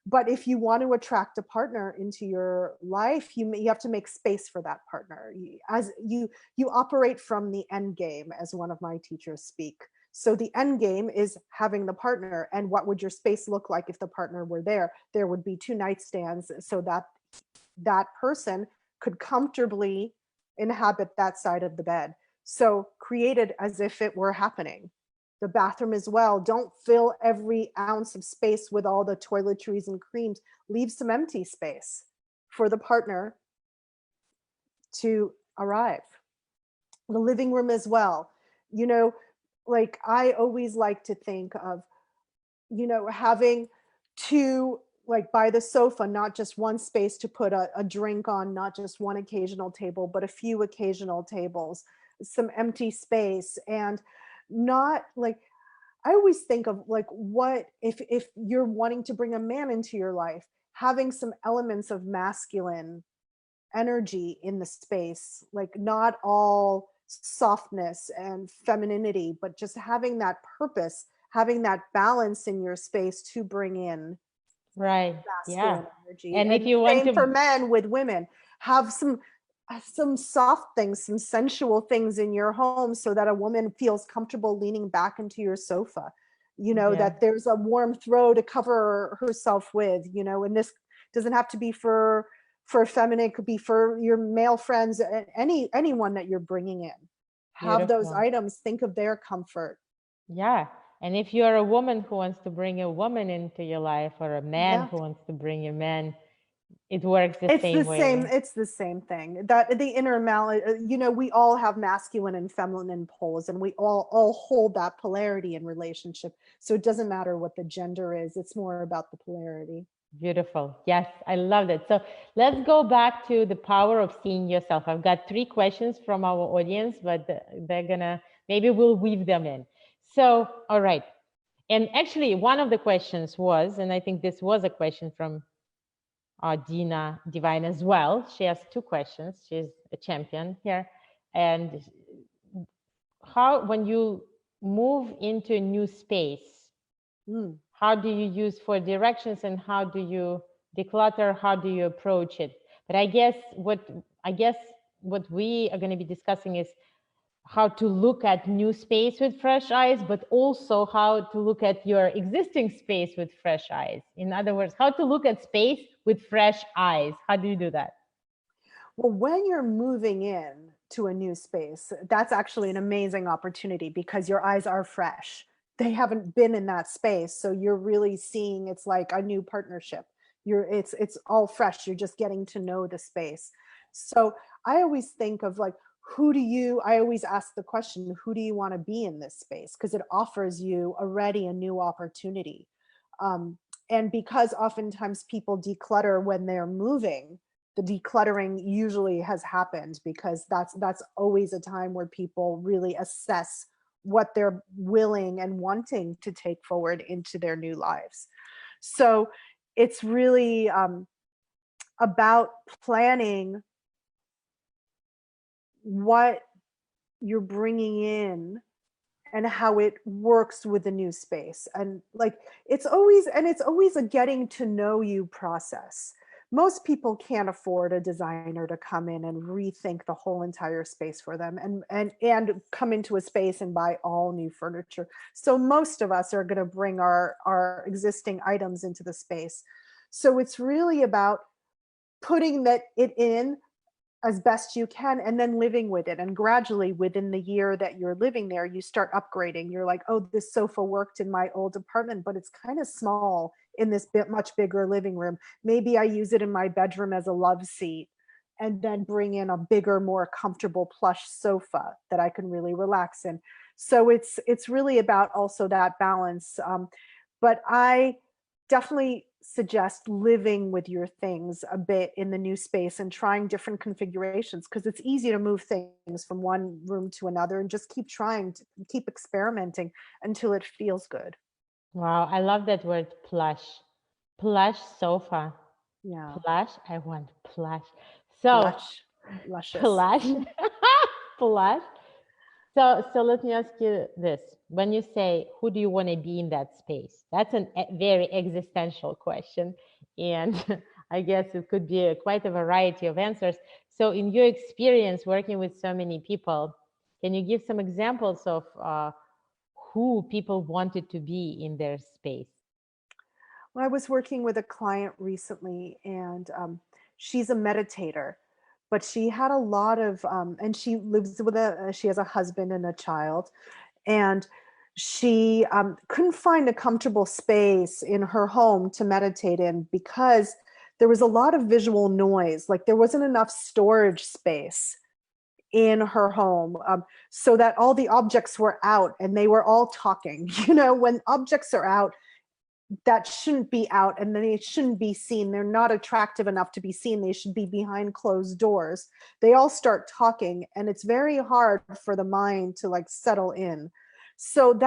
but if you want to attract a partner into your life, you have to make space for that partner. As you operate from the end game, as one of my teachers speak. So the end game is having the partner, and what would your space look like if the partner were there? There would be two nightstands so that that person could comfortably inhabit that side of the bed. So create it as if it were happening. The bathroom as well. Don't fill every ounce of space with all the toiletries and creams. Leave some empty space for the partner to arrive. The living room as well. Like I always like to think of, having two, like by the sofa, not just one space to put a drink on, not just one occasional table, but a few occasional tables, some empty space. And not like, I always think of like, what if you're wanting to bring a man into your life, having some elements of masculine energy in the space, like not all softness and femininity, but just having that purpose, having that balance in your space to bring in Right. Yeah. masculine energy. And if And you want same to, for men with women. Have some soft things, some sensual things in your home so that a woman feels comfortable leaning back into your sofa. yeah, That there's a warm throw to cover herself with, and this doesn't have to be for feminine, it could be for your male friends, anyone that you're bringing in. Have those beautiful. items, think of their comfort. Yeah. And if you're a woman who wants to bring a woman into your life, or a man Yeah. who wants to bring a man, it works the It's the same same. way. It's the same thing. That the inner we all have masculine and feminine poles, and we all hold that polarity in relationship. So it doesn't matter what the gender is. It's more about the polarity. Beautiful. Yes, I loved it. So let's go back to the power of seeing yourself. I've got 3 questions from our audience, but they're gonna, maybe we'll weave them in. So, all right. And actually, one of the questions was, and I think this was a question from Dina Divine as well. She has 2 questions. She's a champion here. And how, when you move into a new space, how do you use for directions, and how do you declutter? How do you approach it? But I guess what we are going to be discussing is how to look at new space with fresh eyes, but also how to look at your existing space with fresh eyes. In other words, how to look at space with fresh eyes. How do you do that? Well, when you're moving in to a new space, that's actually an amazing opportunity because your eyes are fresh. They haven't been in that space, so you're really seeing it's like a new partnership. It's all fresh. You're just getting to know the space. So I always think of like, I always ask the question, who do you want to be in this space? Because it offers you already a new opportunity. And because oftentimes people declutter when they're moving, the decluttering usually has happened because that's always a time where people really assess what they're willing and wanting to take forward into their new lives. So it's really about planning what you're bringing in and how it works with the new space. And like, it's always a getting to know you process. Most people can't afford a designer to come in and rethink the whole entire space for them and come into a space and buy all new furniture. So most of us are going to bring our existing items into the space. So it's really about putting it in as best you can and then living with it. And gradually within the year that you're living there, you start upgrading. You're like, oh, this sofa worked in my old apartment, but it's kind of small in this much bigger living room. Maybe I use it in my bedroom as a love seat, and then bring in a bigger, more comfortable plush sofa that I can really relax in. So it's really about also that balance. But I definitely suggest living with your things a bit in the new space and trying different configurations, because it's easy to move things from one room to another and just keep trying to keep experimenting until it feels good. Wow, I love that word plush. Plush sofa. Yeah. Plush. I want plush. So Luscious. plush. Plush. So let me ask you this. When you say, who do you want to be in that space? That's a very existential question. And I guess it could be quite a variety of answers. So in your experience working with so many people, can you give some examples of who people wanted to be in their space? Well, I was working with a client recently, and she's a meditator, but she had a lot of, and she lives with she has a husband and a child, and she couldn't find a comfortable space in her home to meditate in because there was a lot of visual noise. Like there wasn't enough storage space in her home, so that all the objects were out and they were all talking. You know, when objects are out, that shouldn't be out, and then they shouldn't be seen. They're not attractive enough to be seen. They should be behind closed doors. They all start talking, and it's very hard for the mind to like settle in. So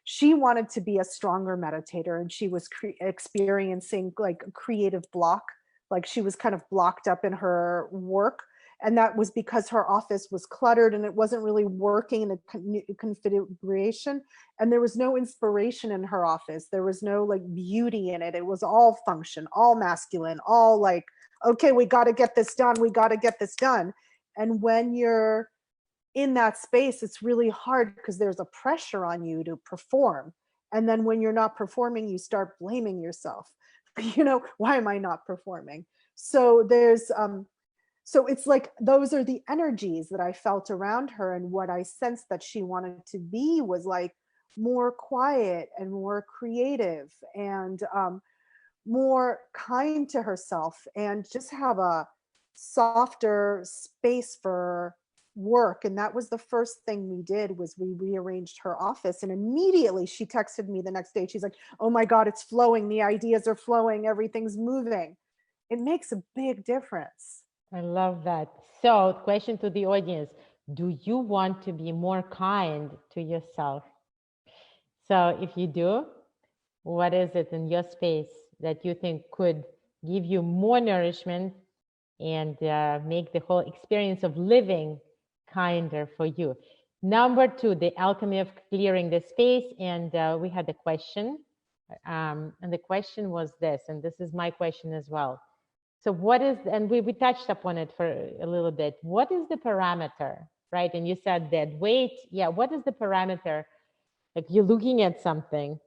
she wanted to be a stronger meditator, and she was experiencing like a creative block. Like she was kind of blocked up in her work, and that was because her office was cluttered and it wasn't really working in a configuration, and there was no inspiration in her office. There was no like beauty in it. It was all function, all masculine, all like, okay, we got to get this done, we got to get this done. And when you're in that space, it's really hard because there's a pressure on you to perform. And then when you're not performing, you start blaming yourself. You know, why am I not performing? So so it's like those are the energies that I felt around her, and what I sensed that she wanted to be was like more quiet and more creative, and more kind to herself, and just have a softer space for work. And that was the first thing we did, was we rearranged her office, and immediately she texted me the next day. She's like, oh my god, it's flowing, the ideas are flowing, everything's moving. It makes a big difference. I love that. So, question to the audience: do you want to be more kind to yourself? So, if you do, what is it in your space that you think could give you more nourishment and make the whole experience of living kinder for you? Number two, the alchemy of clearing the space. And we had a question. And the question was this, and this is my question as well. So what is, and we touched upon it for a little bit, what is the parameter, right? And you said dead weight. Yeah, what is the parameter? Like you're looking at something,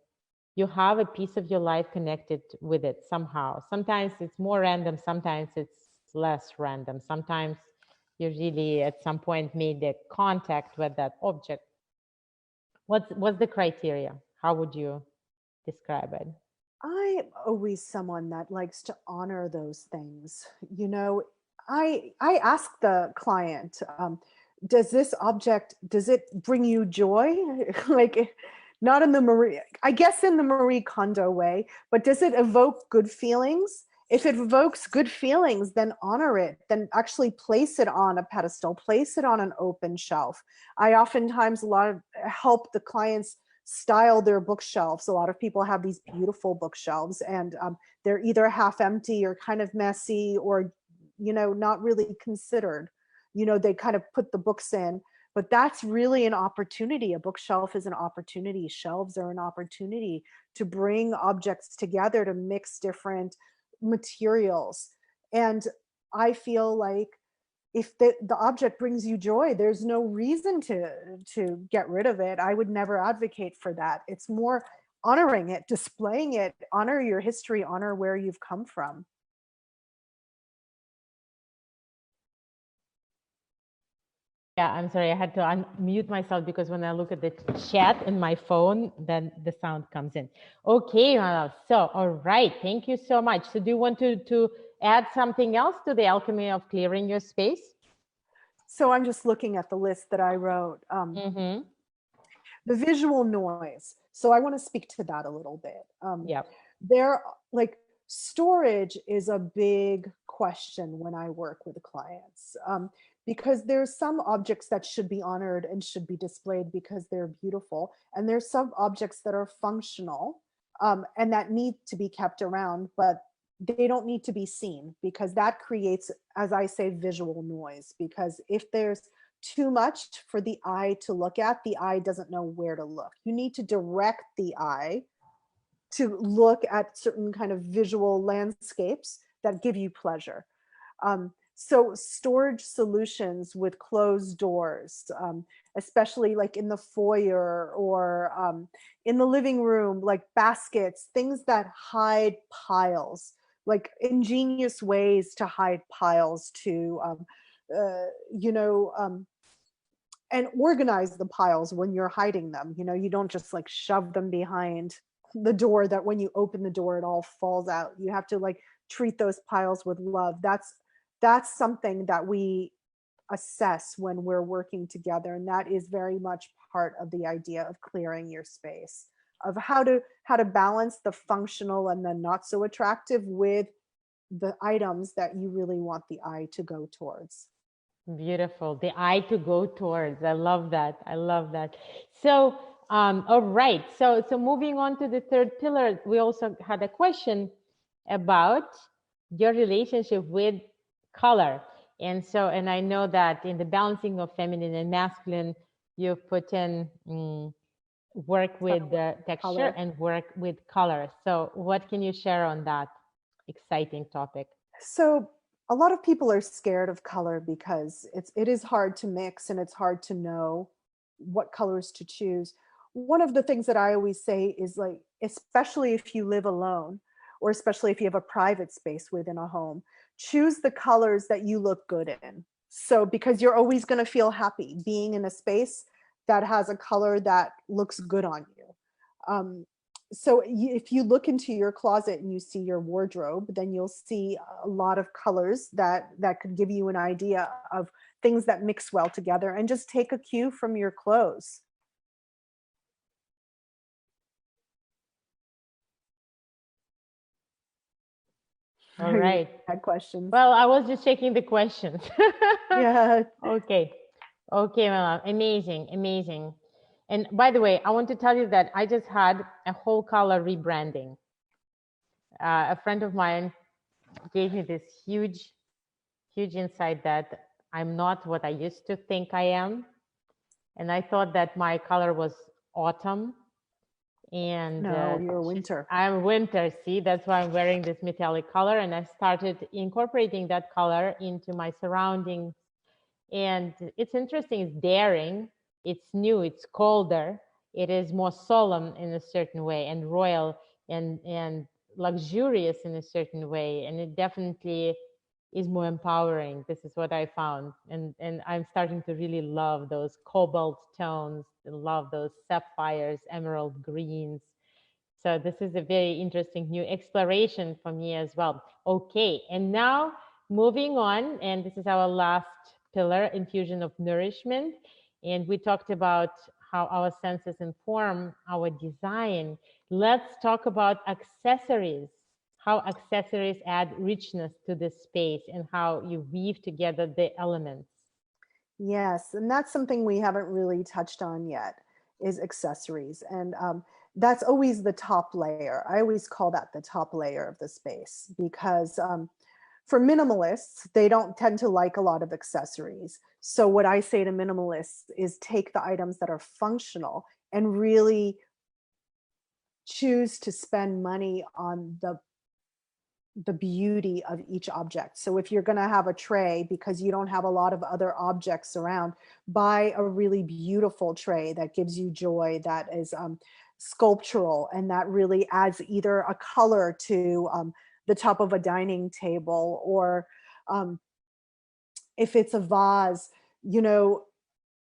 you have a piece of your life connected with it somehow. Sometimes it's more random, sometimes it's less random. Sometimes you really at some point made the contact with that object. What's the criteria? How would you describe it? I'm always someone that likes to honor those things. You know, I ask the client, does this object, does it bring you joy? Like, not in the Marie, I guess in the Marie Kondo way, but does it evoke good feelings? If it evokes good feelings, then honor it, then actually place it on a pedestal, place it on an open shelf. I oftentimes help the clients style their bookshelves. A lot of people have these beautiful bookshelves, and they're either half empty or kind of messy, or, you know, not really considered. You know, they kind of put the books in, but that's really an opportunity. A bookshelf is an opportunity. Shelves are an opportunity to bring objects together, to mix different materials. And I feel like if the object brings you joy, there's no reason to get rid of it. I would never advocate for that. It's more honoring it, displaying it, honor your history, honor where you've come from. Yeah, I'm sorry, I had to unmute myself because when I look at the chat in my phone, then the sound comes in. Okay, Manav. So, all right, thank you so much. So do you want to add something else to the alchemy of clearing your space? So I'm just looking at the list that I wrote. The visual noise. So I want to speak to that a little bit. Yeah. There, like, Storage is a big question when I work with clients, because there's some objects that should be honored and should be displayed because they're beautiful, and there's some objects that are functional, and that need to be kept around, but they don't need to be seen, because that creates, as I say, visual noise. Because if there's too much for the eye to look at, the eye doesn't know where to look. You need to direct the eye to look at certain kind of visual landscapes that give you pleasure. So storage solutions with closed doors, especially like in the foyer or in the living room, like baskets, things that hide piles, like ingenious ways to hide piles to, you know, and organize the piles when you're hiding them. You know, you don't just like shove them behind the door that when you open the door, it all falls out. You have to like treat those piles with love. That's something that we assess when we're working together. And that is very much part of the idea of clearing your space, of how to balance the functional and the not so attractive with the items that you really want the eye to go towards. Beautiful. The eye to go towards. I love that. I love that. So, all right. So moving on to the third pillar, we also had a question about your relationship with color. And so, and I know that in the balancing of feminine and masculine, you've put in work with the texture Color. and work with color. So what can you share on that exciting topic? So a lot of people are scared of color because it is hard to mix and it's hard to know what colors to choose. One of the things that I always say is, like, especially if you live alone, or especially if you have a private space within a home, choose the colors that you look good in. So because you're always going to feel happy being in a space that has a color that looks good on you. So if you look into your closet and you see your wardrobe, then you'll see a lot of colors that could give you an idea of things that mix well together, and just take a cue from your clothes. All right. Had questions. Well, I was just checking the questions. Yeah. Okay. Okay, my love. Amazing. Amazing. And by the way, I want to tell you that I just had a whole color rebranding. A friend of mine gave me this huge insight that I'm not what I used to think I am. And I thought that my color was autumn. And No, you're winter. I'm winter. See, that's why I'm wearing this metallic color. And I started incorporating that color into my surroundings. And it's interesting, it's daring, it's new, it's colder, it is more solemn in a certain way, and royal and luxurious in a certain way. And it definitely is more empowering. This is what I found. And I'm starting to really love those cobalt tones, love those sapphires, emerald greens. So this is a very interesting new exploration for me as well. Okay, and now moving on, and this is our last pillar, infusion of nourishment. And we talked about how our senses inform our design. Let's talk about accessories, how accessories add richness to the space and how you weave together the elements. Yes, and that's something we haven't really touched on yet, is accessories. And that's always the top layer. I always call that the top layer of the space, because for minimalists, they don't tend to like a lot of accessories. So what I say to minimalists is take the items that are functional and really choose to spend money on the beauty of each object. So if you're going to have a tray because you don't have a lot of other objects around, buy a really beautiful tray that gives you joy, that is sculptural, and that really adds either a color to the top of a dining table, or if it's a vase, you know,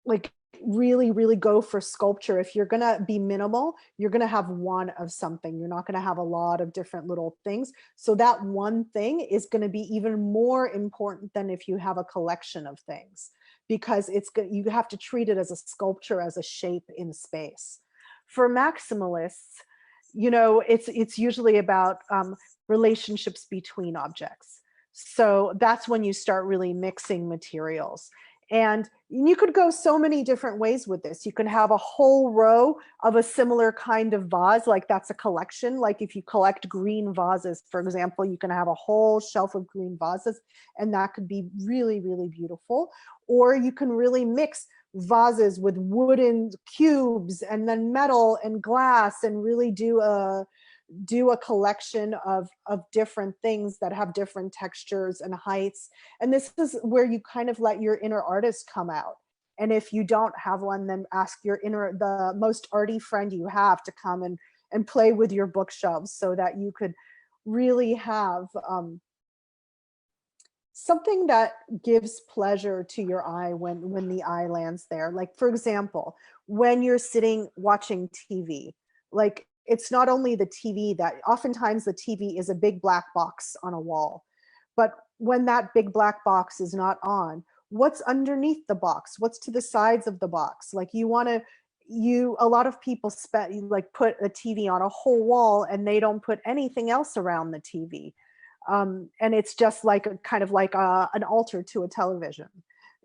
like really go for sculpture. If you're going to be minimal, you're going to have one of something. You're not going to have a lot of different little things. So that one thing is going to be even more important than if you have a collection of things, because it's good. You have to treat it as a sculpture, as a shape in space. For maximalists, you know, it's usually about relationships between objects. So that's when you start really mixing materials. And you could go so many different ways with this. You can have a whole row of a similar kind of vase, like that's a collection. Like if you collect green vases, for example, you can have a whole shelf of green vases, and that could be really, really beautiful. Or you can really mix vases with wooden cubes and then metal and glass, and really do a collection of different things that have different textures and heights. And this is where you kind of let your inner artist come out. And if you don't have one, then ask the most arty friend you have to come and play with your bookshelves, so that you could really have something that gives pleasure to your eye when the eye lands there. Like, for example, when you're sitting watching TV, like, it's not only the TV, that oftentimes the TV is a big black box on a wall. But when that big black box is not on, what's underneath the box? What's to the sides of the box? Like, a lot of people put a TV on a whole wall, and they don't put anything else around the TV. And it's just like an altar to a television.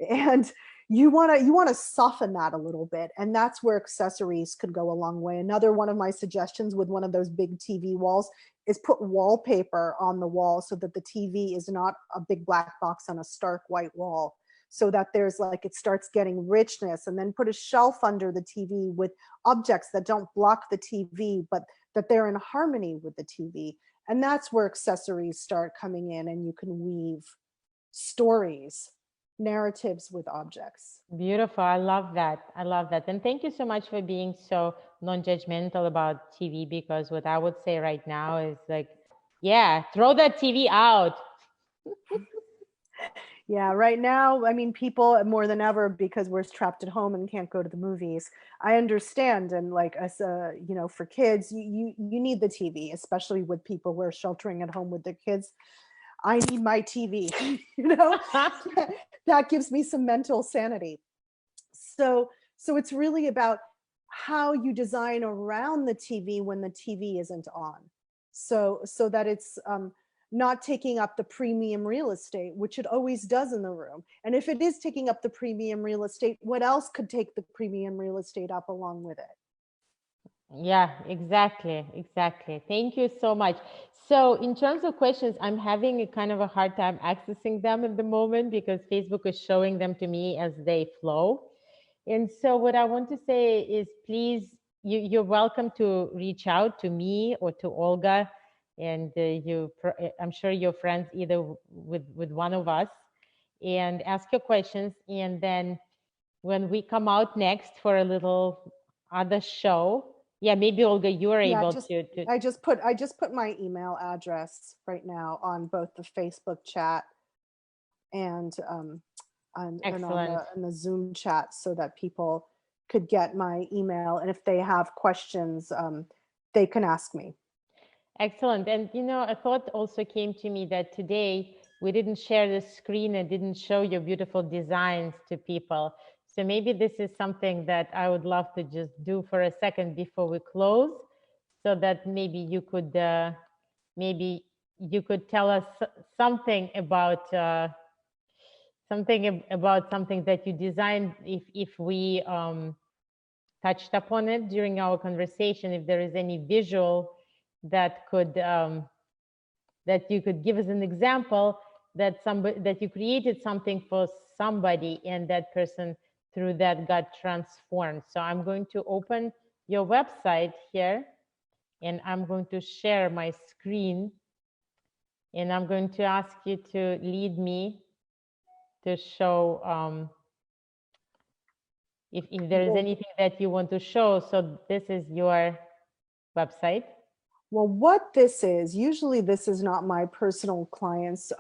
And you want to soften that a little bit, and that's where accessories could go a long way. Another one of my suggestions with one of those big TV walls is put wallpaper on the wall, so that the TV is not a big black box on a stark white wall, so that it starts getting richness. And then put a shelf under the TV with objects that don't block the TV, but that they're in harmony with the TV. And that's where accessories start coming in, and you can weave stories, narratives with objects. Beautiful. I love that. I love that. And thank you so much for being so non-judgmental about TV, because what I would say right now is like, yeah, throw that TV out. Yeah, right now, I mean, people more than ever, because we're trapped at home and can't go to the movies. I understand, and like as for kids, you need the TV, especially with people who are sheltering at home with their kids. I need my TV, that gives me some mental sanity. So it's really about how you design around the TV when the TV isn't on. So that it's not taking up the premium real estate, which it always does in the room. And if it is taking up the premium real estate, what else could take the premium real estate up along with it? Yeah, exactly. Thank you so much. So in terms of questions, I'm having a kind of a hard time accessing them at the moment, because Facebook is showing them to me as they flow. And so what I want to say is, please, you're welcome to reach out to me or to Olga, and I'm sure you're friends either with one of us, and ask your questions. And then when we come out next for a little other show, yeah, maybe Olga, you are able to. I just put my email address right now on both the Facebook chat and on the Zoom chat, so that people could get my email, and if they have questions, they can ask me. Excellent. And a thought also came to me that today we didn't share the screen and didn't show your beautiful designs to people. So maybe this is something that I would love to just do for a second before we close, so that maybe you could tell us something about something that you designed, if we touched upon it during our conversation, if there is any visual that you could give as an example, that you created something for somebody, and that person through that got transformed. So I'm going to open your website here, and I'm going to share my screen, and I'm going to ask you to lead me to show if there is anything that you want to show. So this is your website. Well, what this is, usually this is not my personal clients,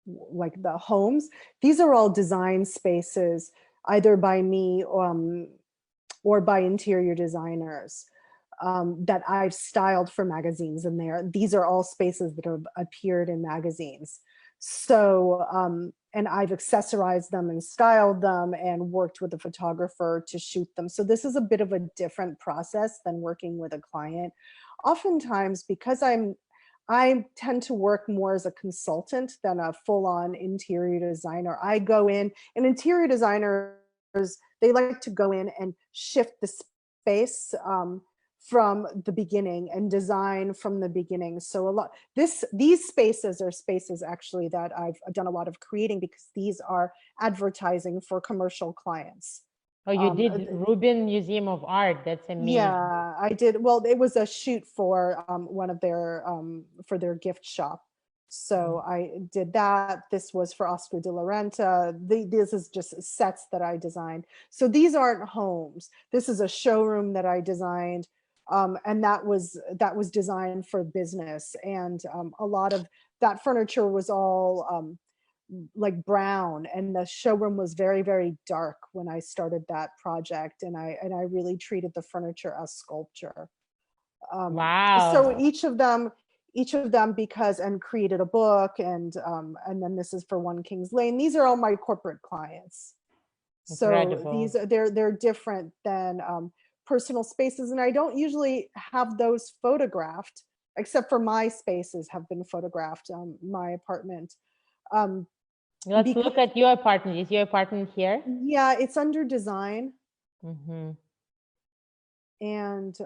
like the homes. These are all design spaces, either by me or by interior designers, that I've styled for magazines. And these are all spaces that have appeared in magazines. So, and I've accessorized them and styled them and worked with a photographer to shoot them. So this is a bit of a different process than working with a client. Oftentimes, because I tend to work more as a consultant than a full-on interior designer. I go in, and interior designers, they like to go in and shift the space from the beginning and design from the beginning. So these spaces are spaces actually that I've done a lot of creating, because these are advertising for commercial clients. Oh, you did Rubin Museum of Art. That's amazing. Yeah, I did. Well, it was a shoot for one of their for their gift shop. So I did that. This was for Oscar de la Renta. This is just sets that I designed. So these aren't homes. This is a showroom that I designed. And that was designed for business. And a lot of that furniture was all like brown, and the showroom was very, very dark when I started that project. And I really treated the furniture as sculpture. So Wow. each of them, because, and created a book, and then this is for One Kings Lane. These are all my corporate clients. So Incredible. they're different than personal spaces. And I don't usually have those photographed, except for my spaces have been photographed, my apartment. Let's Because, look at your apartment. Is your apartment here? yeah, it's under design. Mm-hmm. And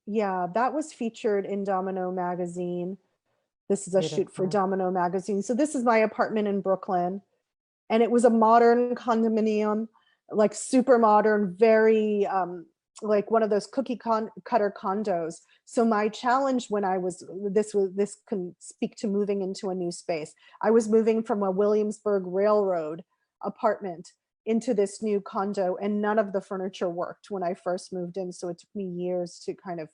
yeah, that was featured in Domino magazine. This is a shoot for Beautiful. Domino magazine. So this is my apartment in Brooklyn, and it was a modern condominium, like super modern, very like one of those cutter condos. So my challenge when I was, this can speak to moving into a new space. I was moving from a Williamsburg Railroad apartment into this new condo, and none of the furniture worked when I first moved in. So it took me years to kind of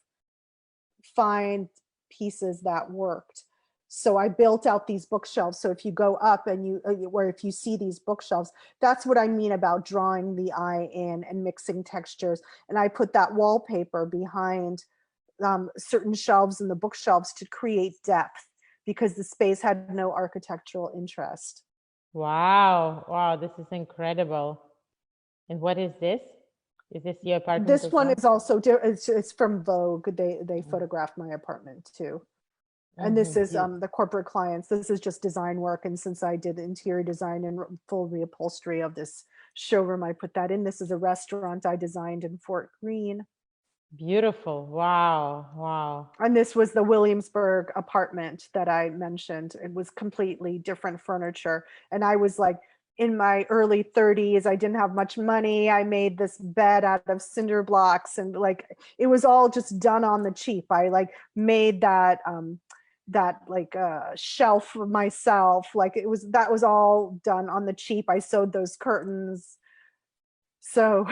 find pieces that worked. So I built out these bookshelves. So if you go up and or if you see these bookshelves, that's what I mean about drawing the eye in and mixing textures. And I put that wallpaper behind certain shelves in the bookshelves to create depth, because the space had no architectural interest. Wow. Wow. This is incredible. And what is this? Is this your apartment This as one well? is also, it's from Vogue. They photographed my apartment too. And this is Mm-hmm. the corporate clients. This is just design work. And since I did interior design and full reupholstery of this showroom, I put that in. This is a restaurant I designed in Fort Greene. Beautiful. Wow. Wow. And this was the Williamsburg apartment that I mentioned. It was completely different furniture. And I was like in my early 30s. I didn't have much money. I made this bed out of cinder blocks, and like it was all just done on the cheap. I like made that like shelf myself. Like that was all done on the cheap. I sewed those curtains. So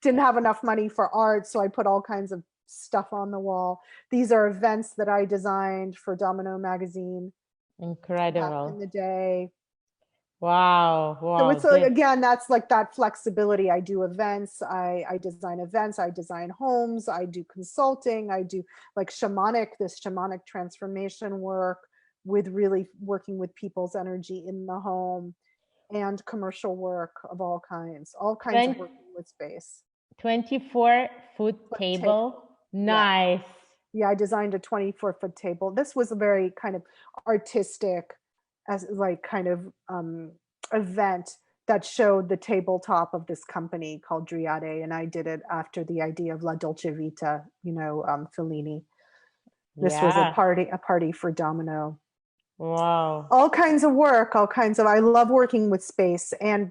didn't have enough money for art, so I put all kinds of stuff on the wall. These are events that I designed for Domino magazine back in Incredible. the day. Wow. So Wow. it's like, again, that's like that flexibility. I do events, I design events, I design homes, I do consulting, I do like this shamanic transformation work, with really working with people's energy in the home, and commercial work of all kinds of 20, working with space. 24-foot Foot table. table. Yeah. Nice. Yeah, I designed a 24-foot table. This was a very kind of artistic, as like kind of event that showed the tabletop of this company called Driade, and I did it after the idea of La Dolce Vita, Fellini. This was a Yeah. party for Domino. Wow. All kinds of work, I love working with space, and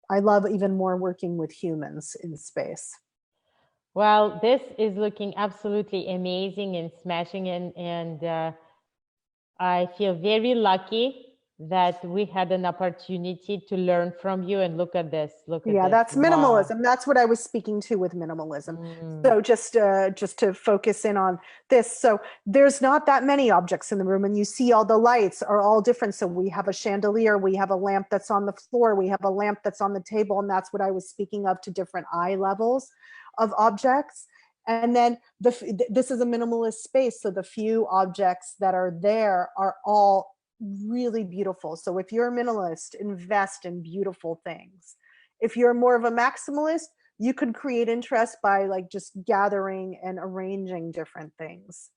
I love even more working with humans in space. Well, this is looking absolutely amazing and smashing, and I feel very lucky that we had an opportunity to learn from you. And look at this. Look at Yeah, this. that's Wow. minimalism. That's what I was speaking to with minimalism. Mm. So just to focus in on this. So there's not that many objects in the room, and you see all the lights are all different. So we have a chandelier, we have a lamp that's on the floor, we have a lamp that's on the table, and that's what I was speaking of, to different eye levels of objects. And then this is a minimalist space, so the few objects that are there are all really beautiful. So if you're a minimalist, invest in beautiful things. If you're more of a maximalist, you could create interest by like just gathering and arranging different things.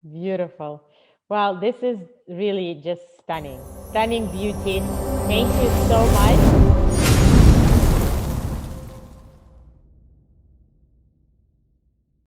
Beautiful. Well, this is really just stunning. Stunning beauty. Thank you so much.